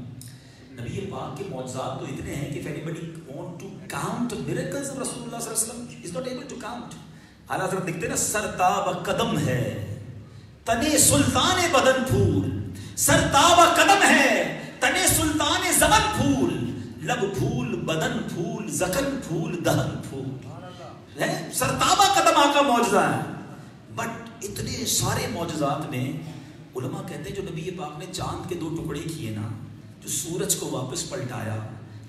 نبی پاک کے معجزات تو اتنے ہیں کہ if anybody want to count the miracles of رسول اللہ صلی اللہ علیہ وسلم is not able to count. اعلیٰ حضرت لکھتے ہیں نا، سرتاب قدم ہے تنے سلطان بدن پھول، سرتاب قدم ہے تنے سلطان زمن پھول، لب پھول بدن پھول زخم پھول دہن پھول. سرتابہ قدم آقا معجزہ ہے. بٹ اتنے سارے معجزات میں علماء کہتے ہیں جو نبی پاک نے چاند کے 2 ٹکڑے کیے نا، جو سورج کو واپس پلٹایا،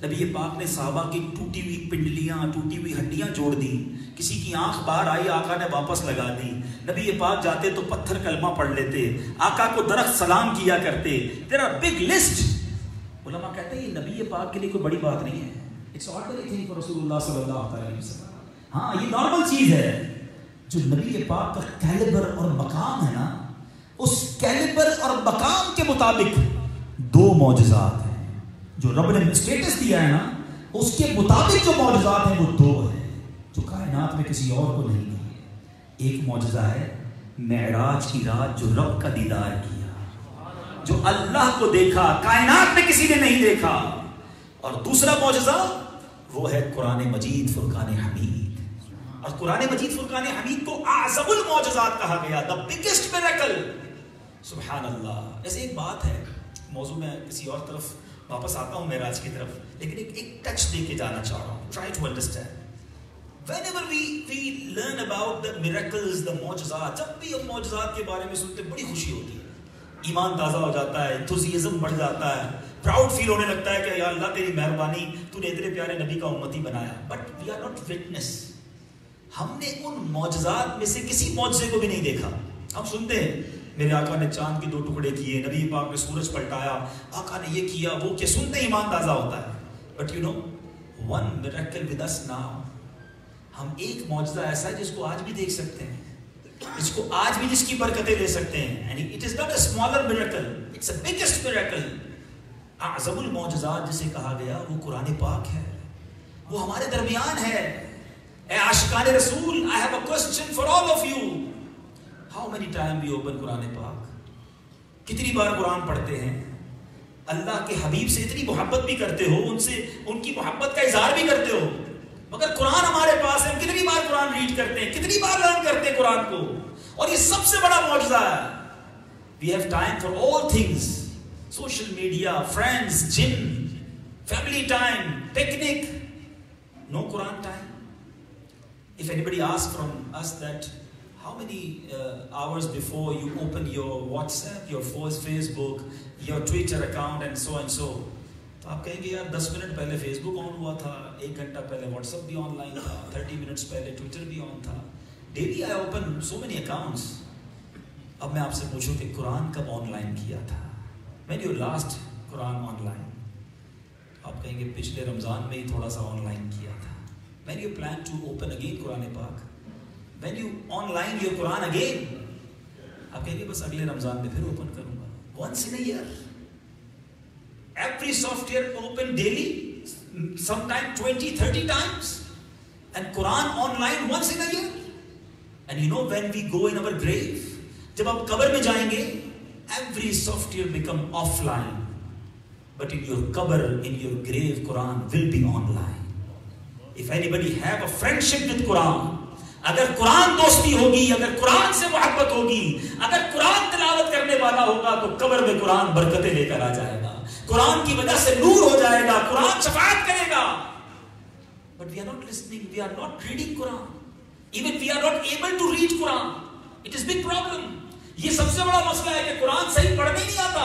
نبی پاک نے صحابہ کی ٹوٹی ہوئی پنڈلیاں، ٹوٹی ہوئی ہڈیاں جوڑ دی، کسی کی آنکھ باہر آئی آقا نے واپس لگا دی. نبی پاک جاتے تو پتھر کلمہ پڑھ لیتے، آقا کو درخت سلام کیا کرتے. There are big list. علماء کہتے ہیں یہ نبی پاک کے لیے کوئی بڑی بات نہیں ہے. اٹس آرڈنری تھنگ فار رسول اللہ صلی اللہ علیہ وسلم. ہاں یہ نارمل چیز ہے. جو نبی پاک کا کیلیبر اور مقام ہے نا، اس کیلیبر اور مقام کے مطابق 2 معجزات ہیں جو رب نے اسٹیٹس دیا ہے نا، اس کے مطابق جو معجزات ہیں وہ 2 ہیں جو کائنات میں کسی اور کو نہیں ہے. ایک معجزہ ہے معراج کی رات جو رب کا دیدار کیا، جو اللہ کو دیکھا، کائنات میں کسی نے نہیں دیکھا. اور دوسرا معجزہ وہ ہے قرآن مجید فرقان حمید. اور قرآن مجید فرقان حمید کو اعظم المعجزات کہا گیا، the biggest miracle. سبحان اللہ. ایسے ایک بات ہے، موضوع میں کسی اور طرف واپس آتا ہوں، معراج کی طرف، لیکن ایک ٹچ دے کے جانا چاہ رہا ہوں. Try to understand. Whenever we learn about the miracles, the معجزات، جب بھی ہم معجزات کے بارے میں سنتے بڑی خوشی ہوتی ہے، ایمان تازہ ہو جاتا ہے، انتھوزیزم بڑھ جاتا ہے، پراؤڈ فیل ہونے لگتا ہے کہ یا اللہ تیری مہربانی، تو نے اتنے پیارے نبی کا امتی بنایا. But we are not witness. ہم نے ان معجزات میں سے کسی معجزے کو بھی نہیں دیکھا. ہم سنتے ہیں میرے آقا نے چاند کے 2 ٹکڑے کیے، نبی پاک نے سورج پلٹایا، آقا نے یہ کیا وہ کیا، سنتے ایمان تازہ ہوتا ہے. But you know one miracle with us now. ہم ایک معجزہ ایسا ہے جس کو آج بھی دیکھ سکتے ہیں، جس کو آج بھی جس کی برکتیں لے سکتے ہیں. And it is not a smaller miracle, it's a biggest miracle. اعظم المعجزات جسے کہا گیا وہ قرآن پاک ہے، وہ ہمارے درمیان ہے. اے عاشقان رسول، I have a question for all of you. How many times we open قرآن پاک؟ کتنی بار قرآن پڑھتے ہیں؟ اللہ کے حبیب سے اتنی محبت بھی کرتے ہو، ان سے ان کی محبت کا اظہار بھی کرتے ہو، مگر قرآن ہمارے پاس ہے. کتنی بار قرآن ریڈ کرتے ہیں، کتنی بار لرن کرتے ہیں قرآن کو. اور یہ سب سے بڑا معجزہ ہے. We have time for all things. Social media, friends, gym, family time, picnic. No Quran time. If anybody asks from us that how many hours before you open your WhatsApp, your Facebook, your Twitter account and so, تو آپ کہیں گے یار 10 minute پہلے face بک آن ہوا تھا، 1 گھنٹہ پہلے واٹس ایپ بھی آن لائن تھا، 30 منٹس پہلے ٹویٹر بھی آن تھا. Daily I open so many accounts. اب میں آپ سے پوچھوں کہ قرآن کب آن لائن کیا تھا؟ when you last Quran on line? آپ کہیں گے پچھلے رمضان میں ہی تھوڑا سا آن لائن کیا تھا. when you plan to open again قرآن پاک؟ when you online your Quran again؟ آپ کہیں گے بس اگلے رمضان میں پھر اوپن کروں گا. once in a year. Every software open daily, sometimes 20-30 times, and Quran online once in a year. And you know when we go in our grave, جب آپ قبر میں جائیں گے, every software become offline, but in your qabr, in your grave, Quran will be online. If anybody have a friendship with Quran, اگر قرآن دوستی ہوگی, اگر قرآن سے محبت ہوگی, اگر قرآن تلاوت کرنے والا ہوگا, تو قبر میں قرآن برکتیں لے کر آ جائے گا, قرآن کی وجہ سے نور ہو جائے گا, قرآن شفاعت کرے گا. But we are not listening, we are not reading Quran. Even we are not able to read Quran. It is big problem. یہ سب سے بڑا مسئلہ ہے کہ قرآن صحیح پڑھنے نہیں آتا.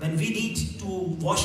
when we need to wash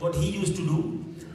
What he used to do,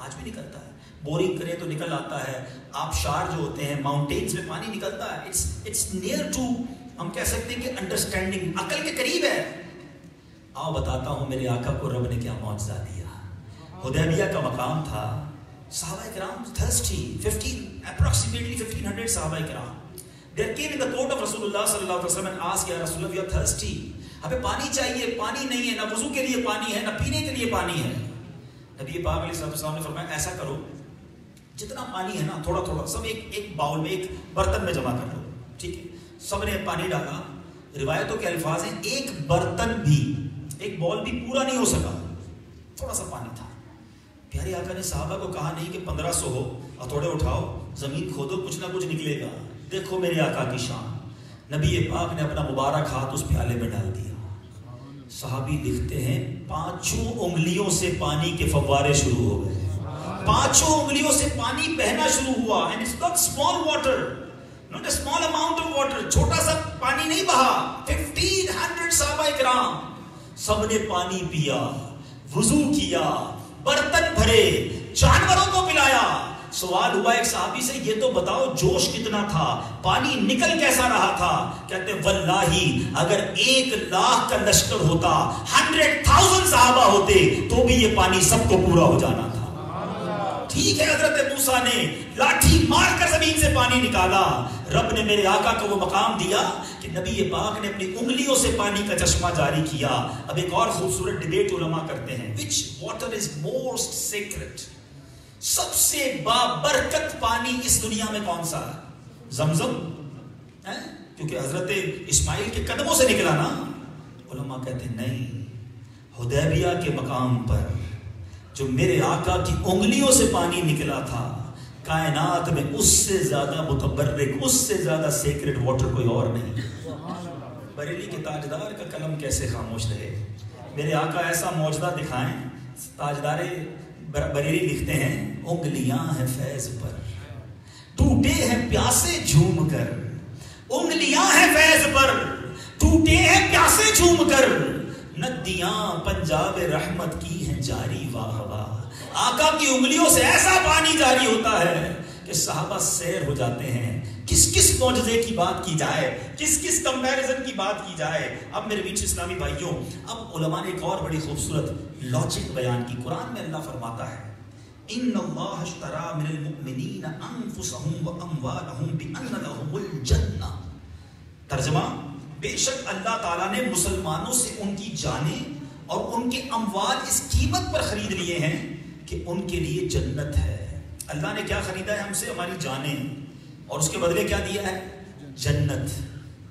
آج بھی نکلتا ہے. بورنگ کریں تو نکل آتا ہے. آبشار جو ہوتے ہیں ماؤنٹینز میں پانی نکلتا ہے. اٹس نیئر ٹو, ہم کہہ سکتے ہیں کہ انڈرسٹینڈنگ, عقل کے قریب ہے. آؤ بتاتا ہوں میرے آقا کو رب نے کیا معجزہ دیا. حدیبیہ کا مقام تھا, صحابہ کرام thirsty, 1500 صحابہ کرام. They came in the court of Rasulullah sallallahu alaihi wasallam and asked, Ya Rasulullah, we are thirsty. ہمیں پانی چاہیے, پانی نہیں ہے, نہ وضو کے لیے پانی ہے, نہ پینے کے لیے پانی ہے. نبی پاک علیہ السلام نے فرمایا ایسا کرو, جتنا پانی ہے نا تھوڑا تھوڑا سب ایک باؤل میں, ایک برتن میں جمع کر لو. ٹھیک ہے, سب نے پانی ڈالا. روایتوں کے الفاظ ہیں ایک برتن بھی, ایک باؤل بھی پورا نہیں ہو سکا, تھوڑا سا پانی تھا. پیارے آقا نے صحابہ کو کہا نہیں کہ 1500 ہو, ہتھوڑے اٹھاؤ, زمین کھودو, کچھ نہ کچھ نکلے گا. دیکھو میرے آقا کی شان. نبی پاک نے اپنا مبارک ہاتھ اس پیالے میں ڈال دیا. صحابی لکھتے ہیں 5 انگلیوں سے پانی کے فوارے شروع ہو گئے. 5 انگلیوں سے پانی بہنا شروع ہوا. And it's not small water, not a small amount of water. چھوٹا سا پانی نہیں بہا. 1500 صحابہ کرام سب نے پانی پیا, وضو کیا, برتن بھرے, جانوروں کو پلایا. سوال ہوا ایک صحابی سے, یہ تو بتاؤ جوش کتنا تھا, پانی نکل کیسا رہا تھا؟ کہتے واللہ اگر 1,00,000 کا لشکر ہوتا, 100,000 صحابہ ہوتے تو بھی یہ پانی سب کو پورا ہو جانا تھا. ٹھیک ہے, حضرت موسیٰ نے لاٹھی مار کر زمین سے پانی نکالا. رب نے میرے آقا کو وہ مقام دیا کہ نبی پاک نے اپنی انگلیوں سے پانی کا چشمہ جاری کیا. اب ایک اور خوبصورت ڈیبیٹ علماء کرتے ہیں, which water is most sacred, سب سے بابرکت پانی اس دنیا میں کون سا ہے؟ زمزم, کیونکہ حضرت اسماعیل کے قدموں سے نکلا نا. علماء کہتے ہیں نہیں, حدیبیہ کے مقام پر جو میرے آقا کی انگلیوں سے پانی نکلا تھا, کائنات میں اس سے زیادہ متبرک, اس سے زیادہ سیکرٹ واٹر کوئی اور نہیں. بریلی کے تاجدار کا قلم کیسے خاموش رہے. میرے آقا ایسا معجزہ دکھائیں. تاجدار بریلی لکھتے ہیں انگلیاں ہیں فیض پر, ٹوٹے ہیں پیاسے جھوم کر. انگلیاں ہیں فیض پر, ٹوٹے ہیں پیاسے جھوم کر. ندیاں پنجاب رحمت کی ہیں جاری واہ واہ. آقا کی انگلیوں سے ایسا پانی جاری ہوتا ہے کہ صحابہ سیر ہو جاتے ہیں. کس معجزے کی بات کی جائے, کس کمپیریزن کی بات کی جائے. اب میرے بیچ اسلامی بھائیوں, اب علماء نے ایک اور بڑی خوبصورت لاجک بیان کی. قرآن میں اللہ فرماتا ہے ان اللہ اشترى من المؤمنین انفسهم واموالهم بان لهم الجنہ. ترجمہ, بے شک اللہ تعالیٰ نے مسلمانوں سے ان کی جانیں اور ان کے اموال اس قیمت پر خرید لیے ہیں کہ ان کے لیے جنت ہے. اللہ نے کیا خریدا ہے ہم سے؟ ہماری جانیں, اور اس کے بدلے کیا دیا ہے؟ جنت.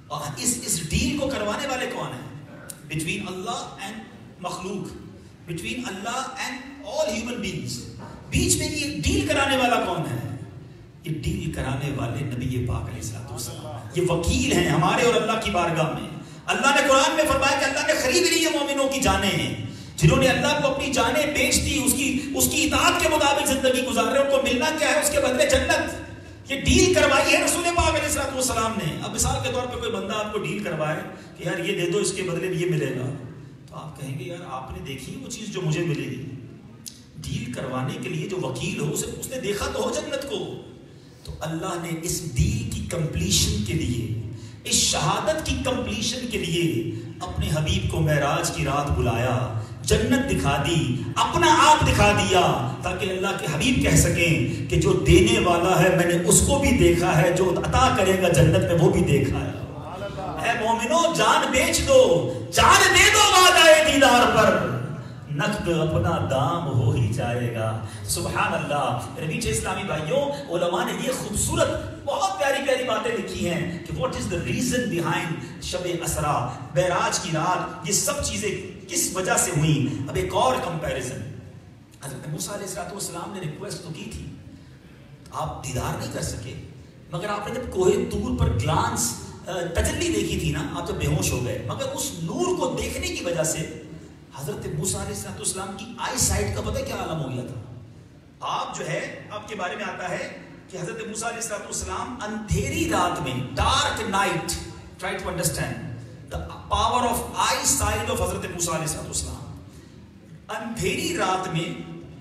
اور اس ڈیل کو کروانے والے کون ہیں؟ بٹوین اللہ اینڈ مخلوق, between Allah and all human beings. بیچ میں یہ ڈیل کرانے والا کون ہے؟ یہ ڈیل کرانے والے نبی پاک علیہ السلام. یہ وکیل ہیں ہمارے اور اللہ کی بارگاہ میں. اللہ نے قرآن میں فرمایا کہ اللہ نے خرید لی ہے مومنوں کی جانیں ہیں. جنہوں نے اللہ کو اپنی جانیں بیچ دی, اس کی اطاعت کے مطابق زندگی گزار رہے, ان کو ملنا کیا ہے؟ اس کے بدلے جنت. یہ ڈیل کروائی ہے رسول پاک علیہ السلام نے. اب مثال کے طور پہ کوئی بندہ آپ کو ڈیل کروائے کہ یار یہ دے دو, اس کے بدلے میں یہ ملے گا, تو آپ کہیں گے یار آپ نے دیکھی وہ چیز جو مجھے ملے گی. ڈیل کروانے کے لیے جو وکیل ہو اس نے دیکھا تو ہو جنت کو. تو اللہ نے اس ڈیل کی کمپلیشن کے لیے, اس شہادت کی کمپلیشن کے لیے اپنے حبیب کو معراج کی رات بلایا, جنت دکھا دی, اپنا آپ دکھا دیا, تاکہ اللہ کے حبیب کہہ سکیں کہ جو دینے والا ہے میں نے اس کو بھی دیکھا ہے, جو عطا کرے گا جنت میں وہ بھی دیکھا ہے. اے مومنو, جان بیچ دو, جان دے دو وعدہ دیدار پر, نقد اپنا دام ہو ہی جائے گا. سبحان اللہ. میرے اسلامی بھائیوں, علماء نے یہ خوبصورت بہت پیاری پیاری باتیں لکھی ہیں کہ what is the reason behind شب اسرا, معراج کی رات, یہ سب چیزیں کس وجہ سے ہوئیں. اب ایک اور کمپیریزن, حضرت موسیٰ علیہ السلام نے ریکویسٹ تو کی تھی, آپ دیدار نہیں کر سکے, مگر آپ نے جب کوہ طور پر گلانس تجلی دیکھی تھی نا, آپ تو بے ہوش ہو گئے. مگر اس نور کو دیکھنے کی وجہ سے حضرت موسیٰ علیہ السلام کی آئی سائٹ کا پتہ کیا عالم ہو گیا تھا. آپ جو ہے, آپ کے بارے میں آتا ہے کہ حضرت موسیٰ علیہ السلام اندھیری رات میں, dark night, try to understand the power of eyesight of حضرت موسیٰ علیہ السلام. اندھیری رات میں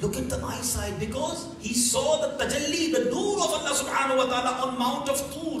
Look at the eyesight, because he saw the tajalli, the noor of Allah subhanahu wa ta'ala on Mount of Tur.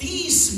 30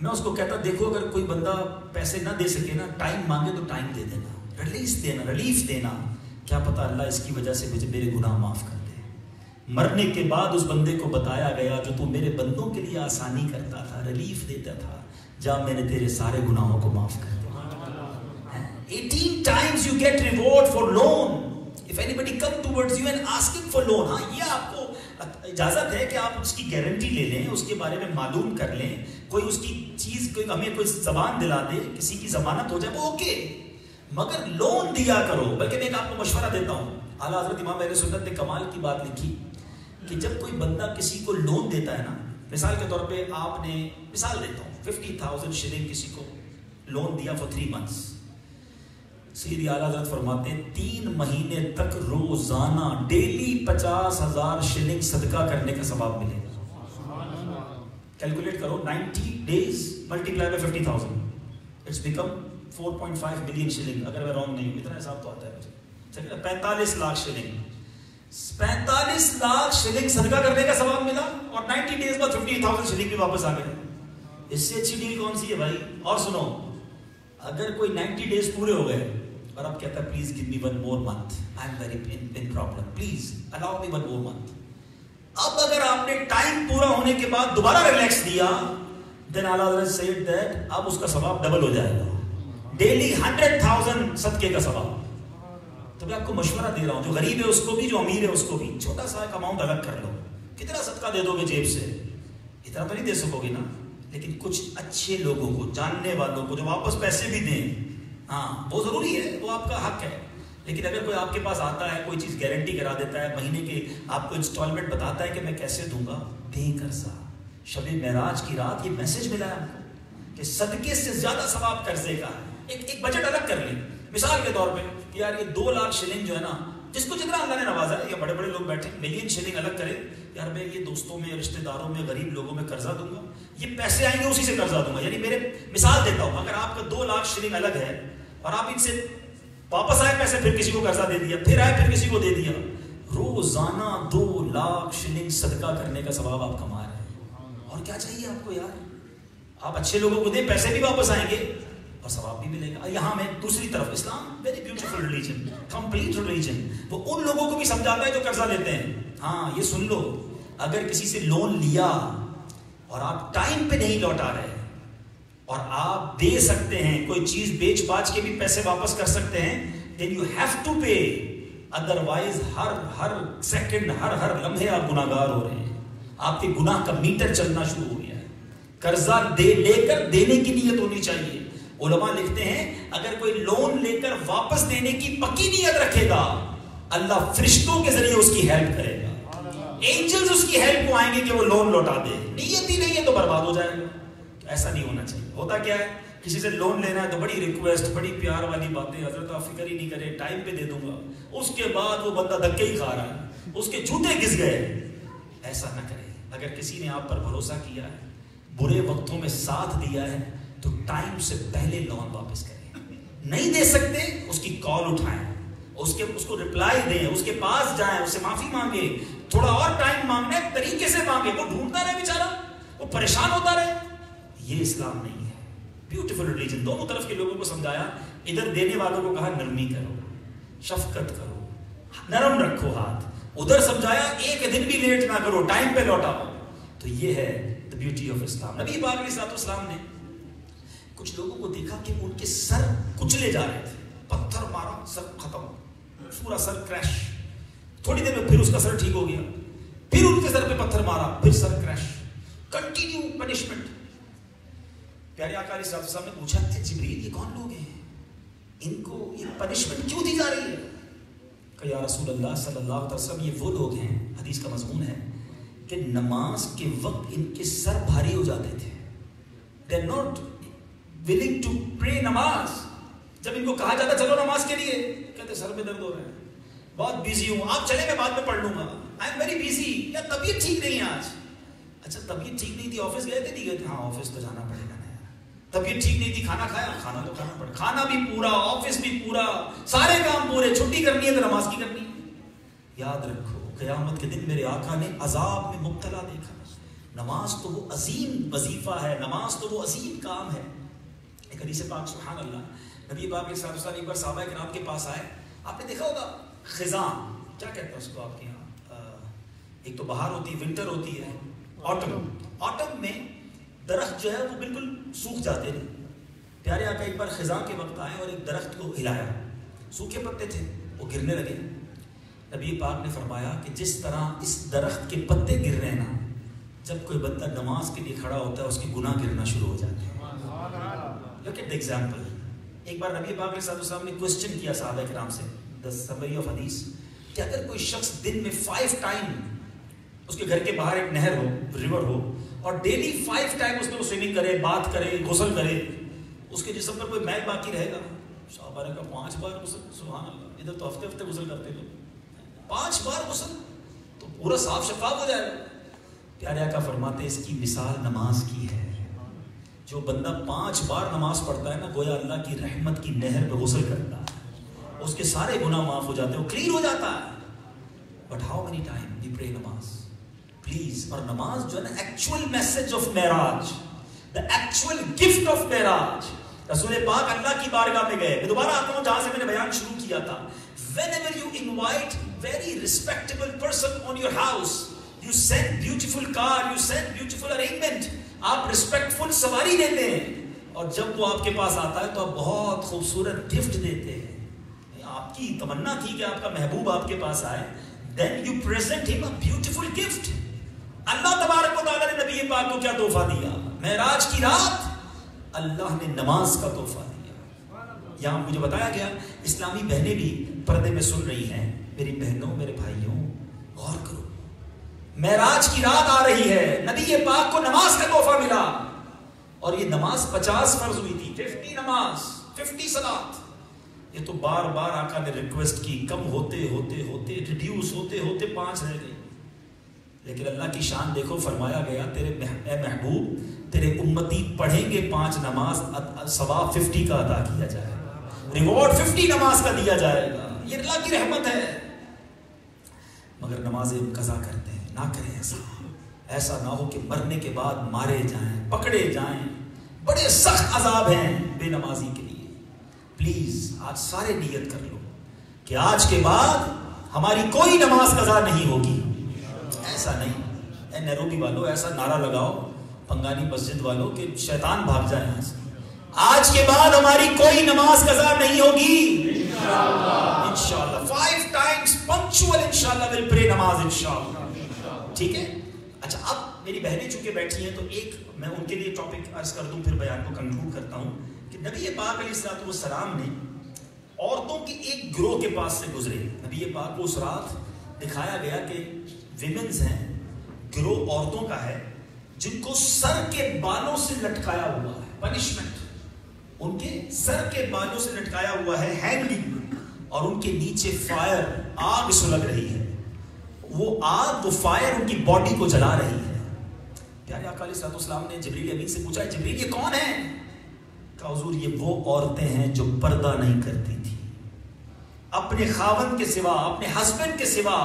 میں اس کو کہتا دیکھو اگر کوئی بندہ پیسے نہ دے سکے نا، ٹائم مانگے تو ٹائم دے دینا، ریلیف دینا، کیا پتہ اللہ اس کی وجہ سے مجھے میرے گناہ معاف کر دے۔ مرنے کے بعد اس بندے کو بتایا گیا جو تو میرے بندوں کے لیے آسانی کرتا تھا، ریلیف دیتا تھا، جا میں نے تیرے سارے گناہوں کو معاف کر دیا۔ 18 times you get reward for loan if anybody come towards you and asking for loan۔ ہاں یہ آپ کو اجازت ہے کہ آپ اس کی گارنٹی لے لیں، اس کے بارے میں معلوم کر لیں، کوئی اس کی چیز کوئی ہمیں کوئی زبان دلا دے، کسی کی ضمانت ہو جائے وہ اوکے، مگر لون دیا کرو۔ بلکہ میں ایک آپ کو مشورہ دیتا ہوں، اعلیٰ حضرت امام اہل سنت نے کمال کی بات لکھی کہ جب کوئی بندہ کسی کو لون دیتا ہے نا، مثال کے طور پہ آپ نے، مثال دیتا ہوں 50,000 شلنگ کسی کو لون دیا for 3 months، سیدھی اعلیٰ حضرت فرماتے ہیں 3 مہینے تک روزانہ ڈیلی 50,000 شلنگ صدقہ کرنے کا ثواب ملے گا۔ کیلکولیٹ کرو، 90 days multiply by 50,000 it's become 4.5 million shilling, اگر میں رانگ نہیں ہوں، اتنا حساب تو آتا ہے، 45 لاکھ شلنگ، 45 لاکھ شلنگ صدقہ کرنے کا ثواب ملا، اور 90 days بعد 50,000 شلنگ بھی واپس آ گئے۔ اس سے اچھی ڈیل کون سی ہے بھائی؟ اور سنو، اگر کوئی 90 days پورے ہو گئے اور اب کہتا ہے please give me 1 more month، I am very in problem, please allow me 1 more month۔ اب اگر آپ نے ٹائم پورا ہونے کے بعد دوبارہ ریلیکس دیا، دین اعلیٰ حضرت سیڈ دیٹ اب اس کا ثواب ڈبل ہو جائے گا، ڈیلی 100,000 صدقے کا ثواب۔ تو میں آپ کو مشورہ دے رہا ہوں، جو غریب ہے اس کو بھی، جو امیر ہے اس کو بھی، چھوٹا سا ایک اماؤنٹ الگ کر لو۔ کتنا صدقہ دے دو گے جیب سے؟ اتنا تو نہیں دے سکو گے نا، لیکن کچھ اچھے لوگوں کو، جاننے والوں کو، جو واپس پیسے بھی دیں، ہاں وہ ضروری ہے، وہ آپ کا حق ہے۔ لیکن اگر کوئی آپ کے پاس آتا ہے، کوئی چیز گارنٹی کرا دیتا ہے، مہینے کے آپ کو انسٹالمنٹ بتاتا ہے کہ میں کیسے دوں گا، بے قرضہ، شب معراج کی رات یہ میسج ملا ہے ہم کو کہ صدقے سے زیادہ ثواب قرضے کا ہے۔ ایک بجٹ الگ کر لیں، مثال کے طور پہ کہ یار یہ 2 لاکھ شلنگ جو ہے نا، جس کو جتنا اللہ نے نوازا ہے، یا بڑے بڑے لوگ بیٹھے ملین شلنگ الگ کرے، یار میں یہ دوستوں میں، رشتہ داروں میں، غریب لوگوں میں قرضہ دوں گا، یہ پیسے آئیں گے اسی سے قرضہ دوں گا۔ یعنی میرے مثال دیتا ہوں، اگر آپ کا 2 لاکھ شلنگ الگ ہے اور آپ ان سے واپس آئے پیسے، پھر کسی کو قرضہ دے دیا، پھر آئے پھر کسی کو دے دیا، روزانہ 2 لاکھ شلنگ صدقہ کرنے کا ثواب آپ کما رہے ہیں۔ اور کیا چاہیے آپ کو یار؟ آپ اچھے لوگوں کو دیں، پیسے بھی واپس آئیں گے اور ثواب بھی ملے گا۔ یہاں میں دوسری طرف، Islam very beautiful religion, complete religion, وہ ان لوگوں کو بھی سمجھاتا ہے جو قرضہ لیتے ہیں۔ ہاں یہ سن لو، اگر کسی سے لون لیا اور آپ ٹائم پہ نہیں لوٹا رہے اور آپ دے سکتے ہیں، کوئی چیز بیچ باچ کے بھی پیسے واپس کر سکتے ہیں، then you have to pay، otherwise ہر سیکنڈ، ہر لمحے آپ گناہگار ہو رہے ہیں، آپ کے گناہ کا میٹر چلنا شروع ہو گیا ہے۔ قرضہ لے کر دینے کی نیت ہونی چاہیے۔ علماء لکھتے ہیں اگر کوئی لون لے کر واپس دینے کی پکی نیت رکھے گا، اللہ فرشتوں کے ذریعے اس کی ہیلپ کرے گا، اینجلز اس کی ہیلپ کو آئیں گے کہ وہ لون لوٹا دے۔ نیت ہی نہیں ہے تو برباد ہو جائے گا۔ ایسا نہیں ہونا چاہیے۔ ہوتا کیا ہے، کسی سے لون لینا ہے تو بڑی ریکویسٹ، بڑی پیار والی باتیں، حضرت آپ فکر ہی نہیں کرے، ٹائم پہ دے دوں گا، اس کے بعد وہ بندہ دھکے ہی کھا رہا ہے، اس کے جوتے گھس گئے۔ ایسا نہ کرے۔ اگر کسی نے آپ پر بھروسہ کیا ہے، برے وقتوں میں ساتھ دیا ہے، تو ٹائم سے پہلے لون واپس کریں۔ نہیں دے سکتے، اس کی کال اٹھائیں، اس کو رپلائی دیں، اس کے پاس جائیں، اس سے معافی مانگیں، تھوڑا اور ٹائم مانگنا ہے، طریقے سے مانگے، وہ ڈھونڈتا رہے بیچارہ، وہ پریشان ہوتا رہے۔ یہ اسلام نہیں ہے۔ بیوٹیفل ریلیجن، دونوں طرف کے لوگوں کو سمجھایا، ادھر دینے والوں کو کہا نرمی کرو، شفقت کرو، نرم رکھو ہاتھ، ادھر سمجھایا ایک دن بھی لیٹ نہ کرو، ٹائم پہ لوٹاؤ۔ تو یہ ہے the beauty of اسلام۔ نبی پاک علیہ السلام نے کچھ لوگوں کو دیکھا کہ ان کے سر کچلے جا رہے تھے، پتھر مارا، سر ختم، پورا سر کریش، تھوڑی دیر میں پھر اس کا سر ٹھیک ہو گیا، پھر ان کے سر پہ پتھر مارا، پھر سر کریش، کنٹینیو پنشمنٹ۔ پیارے آقا علیہ السلام نے پوچھا کہ جبریل یہ کون لوگ ہیں، ان کو یہ پنشمنٹ کیوں دی جا رہی ہے؟ کہ یا رسول اللہ صلی اللہ علیہ وسلم، یہ وہ لوگ ہیں، حدیث کا مضمون ہے کہ نماز کے وقت ان کے سر بھاری ہو جاتے تھے، they are not willing to pray نماز۔ جب ان کو کہا جاتا چلو نماز کے لیے، کہتے سر میں درد ہو رہا ہے، بہت بیزی ہوں، آپ چلے میں بعد میں پڑھ لوں گا، آئی ایم ویری بیزی، یا طبیعت ٹھیک نہیں ہے آج۔ اچھا طبیعت ٹھیک نہیں تھی، آفس گئے تھے؟ نہیں گئے تھے؟ ہاں آفس تو جانا پڑے گا نا یار۔ طبیعت ٹھیک نہیں تھی، کھانا کھایا؟ کھانا تو کھانا پڑے، کھانا بھی پورا، آفس بھی پورا، سارے کام پورے، چھٹی کرنی ہے تو نماز کی کرنی ہے۔ یاد رکھو قیامت کے دن میرے آقا نے عذاب میں مبتلا دیکھا، نماز تو وہ عظیم وظیفہ ہے، نماز تو وہ عظیم کام ہے. ایک حدیث پاک سبحان اللہ، نبی پاک علیہ الصلوۃ والسلام ایک بار صحابہ کرام کے پاس آئے. آپ نے دیکھا ہوگا خزاں کیا کہتے ہیں اس کو آپ کے یہاں، ایک تو بہار ہوتی ہے، ونٹر ہوتی ہے، آٹم. آٹم میں درخت جو ہے وہ بالکل سوکھ جاتے ہیں. پیارے آقا ایک بار خزاں کے وقت آئے اور ایک درخت کو ہلایا، سوکھے پتے تھے وہ گرنے لگے. نبی پاک نے فرمایا کہ جس طرح اس درخت کے پتے گر رہے ہیں نا، جب کوئی بندہ نماز کے لیے کھڑا ہوتا ہے اس کے گناہ گرنا شروع ہو جاتے ہیں. Look at the example. ایک بار نبی پاک علیہ السلام نے کوسچن کیا صحابہ کرام سے، the summary of حدیث، کہ اگر کوئی شخص دن میں 5 ٹائم اس کے گھر کے باہر ایک نہر ہو، ریور ہو، اور ڈیلی 5 ٹائم اس میں وہ سوئمنگ کرے، بات کرے، غسل کرے، اس کے جسم پر کوئی میل باقی رہے گا؟ صحابہ نے کہا 5 بار غسل، سبحان اللہ، ادھر تو ہفتے ہفتے غسل کرتے لوگ، 5 بار غسل تو پورا صاف شفاف ہو جائے گا. پیارے آقا فرماتے ہیں اس کی مثال نماز کی ہے. جو بندہ 5 بار نماز پڑھتا ہے نا، گویا اللہ کی رحمت کی نہر میں غسل کرتا ہے، اس کے سارے گناہ معاف ہو جاتے ہیں، وہ کلین ہو جاتا ہے. But how many time we pray namaz please. اور نماز جو ہے نا actual message of Miraj, the actual gift of Miraj. رسول پاک اللہ کی بارگاہ میں گئے. میں دوبارہ آتا ہوں جہاں سے میں نے بیان شروع کیا تھا. whenever you invite very respectable person on your house, you send beautiful car, you send beautiful arrangement, آپ ریسپیکٹفل سواری دیتے ہیں، اور جب وہ آپ کے پاس آتا ہے تو آپ بہت خوبصورت گفٹ دیتے ہیں. آپ کی تمنا تھی کہ آپ کا محبوب آپ کے پاس آئے، then you present him a beautiful gift. اللہ تبارک و تعالیٰ نے نبی پاک کو کیا تحفہ دیا؟ معراج کی رات اللہ نے نماز کا تحفہ دیا. یہاں مجھے بتایا گیا اسلامی بہنیں بھی پردے میں سن رہی ہیں. میری بہنوں، میرے بھائیوں، غور کرو، معراج کی رات آ رہی ہے، نبی پاک کو نماز کا تحفہ ملا، اور یہ نماز 50 فرض ہوئی تھی، 50 نماز، 50 صلات. یہ تو بار بار آقا نے ریکویسٹ کی، کم ہوتے ہوتے ہوتے ریڈیوس ہوتے ہوتے 5 رہ گئی. لیکن اللہ کی شان دیکھو، فرمایا گیا تیرے اے محبوب، تیرے امتی پڑھیں گے 5 نماز، ثواب 50 کا عطا کیا جائے گا، ریوارڈ 50 نماز کا دیا جائے گا. یہ اللہ کی رحمت ہے. مگر نمازیں قضا کرتے ہیں. نہ کریں ایسا نہ ہو کہ مرنے کے بعد مارے جائیں، پکڑے جائیں. بڑے سخت عذاب ہیں بے نمازی کے لیے. پلیز آج سارے نیت کر لو کہ آج کے بعد ہماری کوئی نماز قضا نہیں ہوگی. ایسا نہیں، اے نیروبی والوں ایسا نعرہ لگاؤ پنگانی مسجد والوں کہ شیطان بھاگ جائے یہاں سے. آج کے بعد ہماری کوئی نماز قضا نہیں ہوگی انشاءاللہ. 5 times punctual انشاءاللہ will pray نماز انشاءاللہ. ٹھیک ہے. اچھا اب میری بہنیں چونکہ بیٹھی ہیں تو ایک میں ان کے لیے ٹاپک عرض کر دوں، پھر بیان کو کنکلوڈ کرتا ہوں کہ نبی پاک علیہ الصلوۃ والسلام نے عورتوں کی ایک گروہ کے پاس سے گزرے. نبی پاک کو اس رات دکھایا گیا کہ ویمنز ہیں، گروہ عورتوں کا ہے جن کو سر کے بالوں سے لٹکایا ہوا ہے. پنشمنٹ ان کے سر کے بالوں سے لٹکایا ہوا ہے، ہینگنگ، اور ان کے نیچے فائر، آگ سلگ رہی ہے. وہ آگ، وہ فائر ان کی باڈی کو جلا رہی ہے. پیارے آقا علیہ السلام نے جبریل امین سے پوچھا، جبریل یہ کون ہے؟ کہا حضور یہ وہ عورتیں ہیں جو پردہ نہیں کرتی تھی، اپنے خاوند کے سوا، اپنے ہسبینڈ کے سوا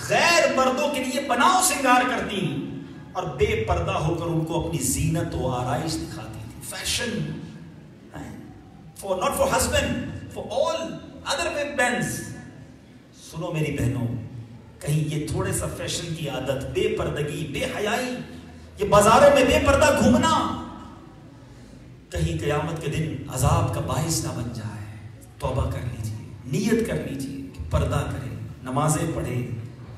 غیر مردوں کے لیے بناؤ سنگار کرتی اور بے پردہ ہو کر ان کو اپنی زینت و آرائش دکھاتی تھی. Fashion not for husband, for all other women. سنو میری بہنوں، کہیں یہ تھوڑے سا فیشن کی عادت، بے پردگی، بے حیائی، یہ بازاروں میں بے پردہ گھومنا کہیں قیامت کے دن عذاب کا باعث نہ بن جائے. توبہ کر لیجئے، نیت کر لیجئے کہ پردہ کریں، نمازیں پڑھیں،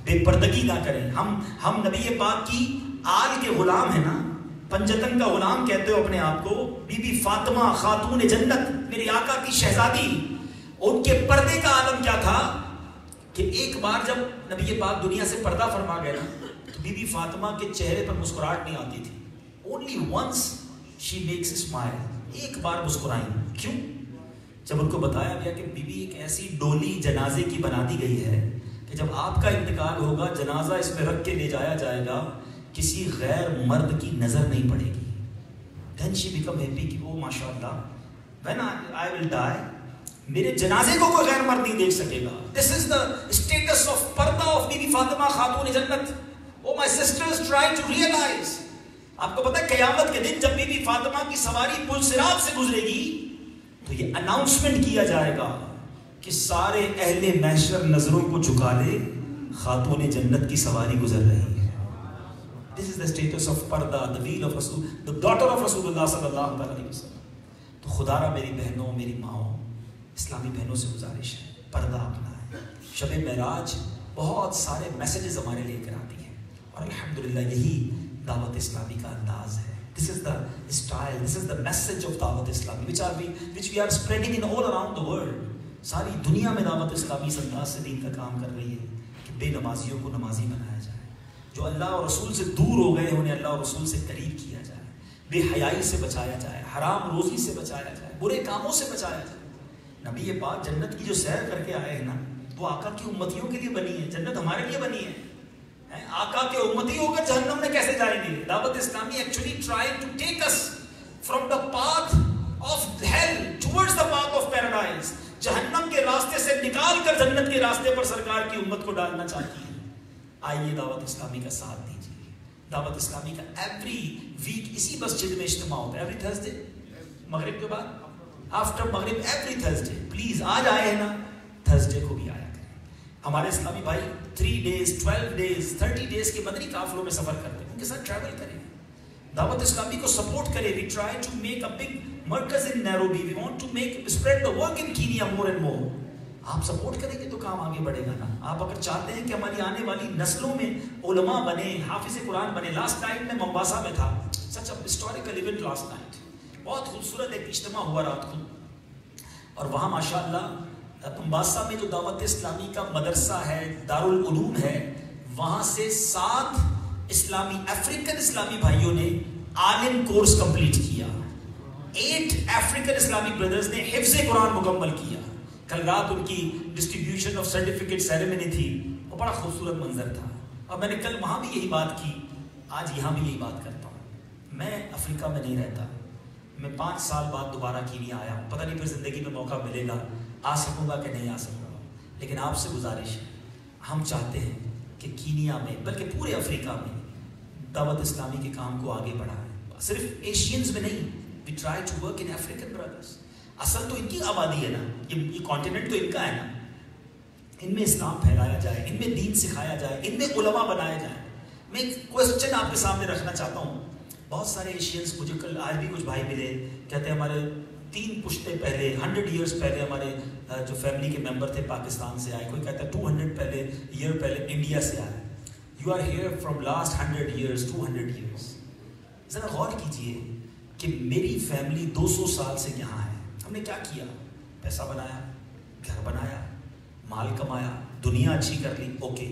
بے پردگی نہ کریں. ہم نبی پاک کی آل کے غلام ہیں نا، پنجتن کا غلام کہتے ہو اپنے آپ کو. بی بی فاطمہ خاتون جنت، میرے آقا کی شہزادی، ان کے پردے کا عالم کیا تھا کہ ایک بار جب نبی پاک دنیا سے پردہ فرما گئے نا تو بی بی فاطمہ کے چہرے پر مسکراہٹ نہیں آتی تھی. Only once she makes a smile. ایک بار مسکرائیں. کیوں؟ جب ان کو بتایا گیا کہ بی بی ایک ایسی ڈولی جنازے کی بنا دی گئی ہے کہ جب آپ کا انتقال ہوگا جنازہ اس میں رکھ کے لے جایا جائے گا، کسی غیر مرد کی نظر نہیں پڑے گی. Then she become happy کہ وہ ماشاءاللہ when I will die میرے جنازے کو کوئی غیر مرد نہیں دیکھ سکے گا. This is the status of پردہ of بی بی فاطمہ خاتون جنت. Oh my sisters, try to realize آپ کو پتا ہے قیامت کے دن جب بی بی فاطمہ کی سواری پل صراط سے گزرے گی تو یہ اناؤنسمنٹ کیا جائے گا کہ سارے اہل محشر نظروں کو جھکا لے، خاتون جنت کی سواری گزر رہی ہے. This is the status of پردہ, the veil of Rasul, the daughter of رسول اللہ صلی اللہ علیہ وسلم. تو خدا را میری بہنوں، میری ماؤں، اسلامی بہنوں سے گزارش ہے پردہ اپنائیں. شب معراج بہت سارے میسیجز ہمارے لے کر آتی ہے اور الحمدللہ یہی دعوت اسلامی کا انداز ہے. This is the style, this is the message of دعوت اسلامی which we are spreading in all around the world. ساری دنیا میں دعوت اسلامی اس انداز سے دین کا کام کر رہی ہے کہ بے نمازیوں کو نمازی بنایا جائے، جو اللہ اور رسول سے دور ہو گئے انہیں اللہ اور رسول سے قریب کیا جائے، بے حیائی سے بچایا جائے، حرام روزی سے بچایا جائے، برے کاموں سے بچایا جائے. نبی پاک جنت کی جو سیر کر کے آئے ہیں نا، وہ آقا کی امتیوں کے لیے بنی ہے، جنت ہمارے لیے بنی ہے. آقا کے امتی ہو کر جہنم میں کیسے جائیں گے؟ Dawat Islami actually trying to take us from the path of hell towards the path of paradise. جہنم کے راستے سے نکال کر جنت کے راستے پر سرکار کی امت کو ڈالنا چاہتی ہے. آئیے دعوت اسلامی کا ساتھ دیجیے. دعوت اسلامی کا ایوری ویک اسی مسجد میں اجتماع ہوتا ہے، ایوری تھرسڈے مغرب کے بعد، آفٹر مغرب ایوری تھرسڈے. پلیز آج آئے ہیں نا، تھرسڈے کو بھی آیا کریں. ہمارے اسلامی بھائی 3 days 12 days 30 days کے مدنی قافلوں میں سفر کرتے ہیں، ان کے ساتھ ٹریول کریں، دعوت اسلامی کو سپورٹ کریں. We try to make a big مرکز in Nairobi. We want to spread the work in Kenya more and more. آپ سپورٹ کریں گے تو کام آگے بڑھے گا نا. آپ اگر چاہتے ہیں کہ ہماری آنے والی نسلوں میں علماء بنے، حافظ قرآن بنے. لاسٹ نائٹ میں ممباسا میں تھا، such a historical event last night. بہت خوبصورت ایک اجتماع ہوا رات کو، اور وہاں ماشاءاللہ ممباسا میں جو دعوت اسلامی کا مدرسہ ہے، دارالعلوم ہے، وہاں سے 7 اسلامی افریقن اسلامی بھائیوں نے عالم کورس کمپلیٹ کیا. 8 افریقن اسلامی بردرز نے حفظ قرآن مکمل کیا. کل رات ان کی ڈسٹریبیوشن آف سرٹیفکیٹ سیریمنی تھی، وہ بڑا خوبصورت منظر تھا. اور میں نے کل وہاں بھی یہی بات کی، آج یہاں بھی یہی بات کرتا ہوں. میں افریقہ میں نہیں رہتا، میں 5 سال بعد دوبارہ کینیا آیا ہوں. پتہ نہیں پھر زندگی میں موقع ملے گا، آ سکوں گا کہ نہیں آ سکوں گا. لیکن آپ سے گزارش ہے، ہم چاہتے ہیں کہ کینیا میں بلکہ پورے افریقہ میں دعوت اسلامی کے کام کو آگے بڑھائیں. صرف ایشینز میں نہیں، we try to work in African brothers. اصل تو ان کی آبادی ہے نا، یہ کانٹیننٹ تو ان کا ہے نا. ان میں اسلام پھیلایا جائے، ان میں دین سکھایا جائے، ان میں علماء بنائے جائیں. میں ایک کوسچن آپ کے سامنے رکھنا چاہتا ہوں. بہت سارے ایشینز، مجھے کل آج بھی کچھ بھائی ملے، کہتے ہیں ہمارے 3 پشتے پہلے 100 years پہلے ہمارے جو فیملی کے ممبر تھے پاکستان سے آئے. کوئی کہتا ہے 200 ایئر پہلے انڈیا سے آئے. You are here from last 100 years 200 years. ذرا غور کیجئے کہ میری فیملی 200 سال سے یہاں ہے. ہم نے کیا کیا؟ پیسہ بنایا، گھر بنایا، مال کمایا، دنیا اچھی کر لی. اوکے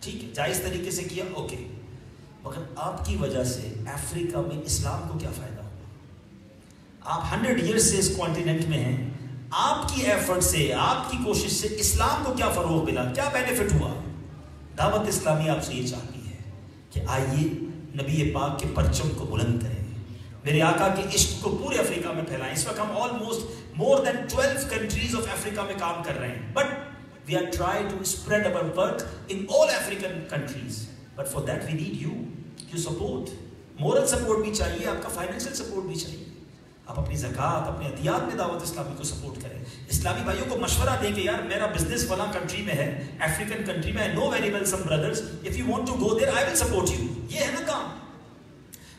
ٹھیک ہے، جائز طریقے سے کیا، اوکے. مگر آپ کی وجہ سے افریقہ میں اسلام کو کیا فائدہ ہوا؟ آپ 100 years سے اس کانٹیننٹ میں ہیں، آپ کی ایفرٹ سے، آپ کی کوشش سے اسلام کو کیا فروغ ملا، کیا بینیفٹ ہوا؟ دعوت اسلامی آپ سے یہ چاہتی ہے کہ آئیے نبی پاک کے پرچم کو بلند کریں، میرے آقا کے عشق کو پورے افریقہ میں پھیلائیں. اس وقت ہم almost more than 12 countries of Africa میں کام کر رہے ہیں. But we are try to spread our work in all African countries. But for that we need you support. Moral support بھی چاہیے، آپ کا فائنینشیل سپورٹ بھی چاہیے. آپ اپنی زکوٰۃ، اپنے عطیات میں دعوت اسلامی کو سپورٹ کریں. اسلامی بھائیوں کو مشورہ دیں کہ یار میرا بزنس فلاں کنٹری میں ہے، افریقن کنٹری میں. No very well some brothers, if you want to go there I will support you. یہ ہے نا کام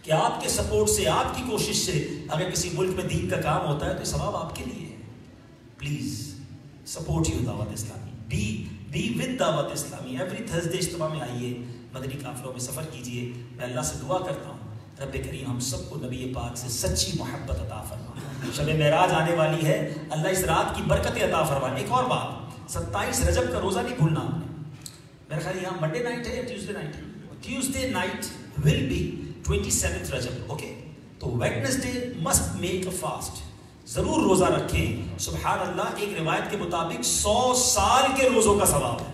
کہ آپ کے سپورٹ سے، آپ کی کوشش سے اگر کسی ملک میں دین کا کام ہوتا ہے تو ثواب آپ کے لیے ہے. پلیز سپورٹ یو دعوت اسلامی، بی ود دعوت اسلامی. ایوری تھرسڈے اجتماع میں آئیے، مدنی قافلوں میں سفر کیجیے. میں اللہ سے دعا کرتا ہوں رب کریم ہم سب کو نبی پاک سے سچی محبت عطا فرمائے. شب معراج آنے والی ہے، اللہ اس رات کی برکت عطا فرمائے. ایک اور بات، 27 رجب کا روزہ نہیں بھولنا آپ نے. میرا خیال یہاں منڈے نائٹ ہے یا ٹیوزڈے نائٹ ہے؟ ٹیوزڈے نائٹ ول بی 27 رجب. اوکے، تو Wednesday must make a fast. ضرور روزہ رکھیں. سبحان اللہ، ایک روایت کے مطابق 100 سال کے روزوں کا ثواب ہے.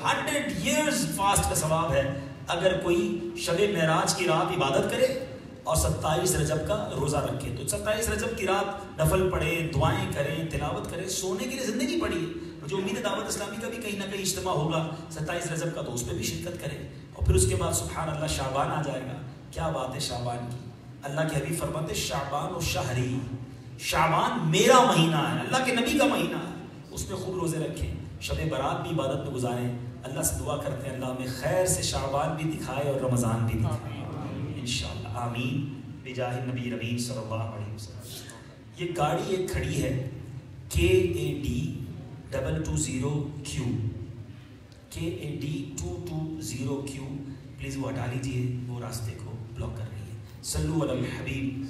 100 years فاسٹ کا ثواب ہے اگر کوئی شب معراج کی رات عبادت کرے اور 27 رجب کا روزہ رکھے. تو 27 رجب کی رات نفل پڑھیں، دعائیں کریں، تلاوت کریں. سونے کے لیے زندگی پڑھی. مجھے امید ہے دعوت اسلامی کا بھی کہیں نہ کہیں اجتماع ہوگا 27 رجب کا، تو اس پہ بھی شرکت کریں. اور پھر اس کے بعد سبحان اللہ شعبان آ جائے گا. کیا بات ہے شعبان کی. اللہ کے حبیب فرماتے شعبان و شہری، شعبان میرا مہینہ ہے، اللہ کے نبی کا مہینہ ہے، اس میں خوب روزے رکھیں، شب برات بھی عبادت میں گزاریں. اللہ سے دعا کرتے ہیں اللہ ہمیں خیر سے شعبان بھی دکھائے اور رمضان بھی دکھائے انشاءاللہ. آمین بجاہ نبی ربی صلی اللہ علیہ وسلم. یہ گاڑی ایک کھڑی ہے KAD 220Q، KAD 220Q، please وہ ہٹا لیجیے، وہ راستے کو بلاک کر رہی ہے. صلو علی الحبیب.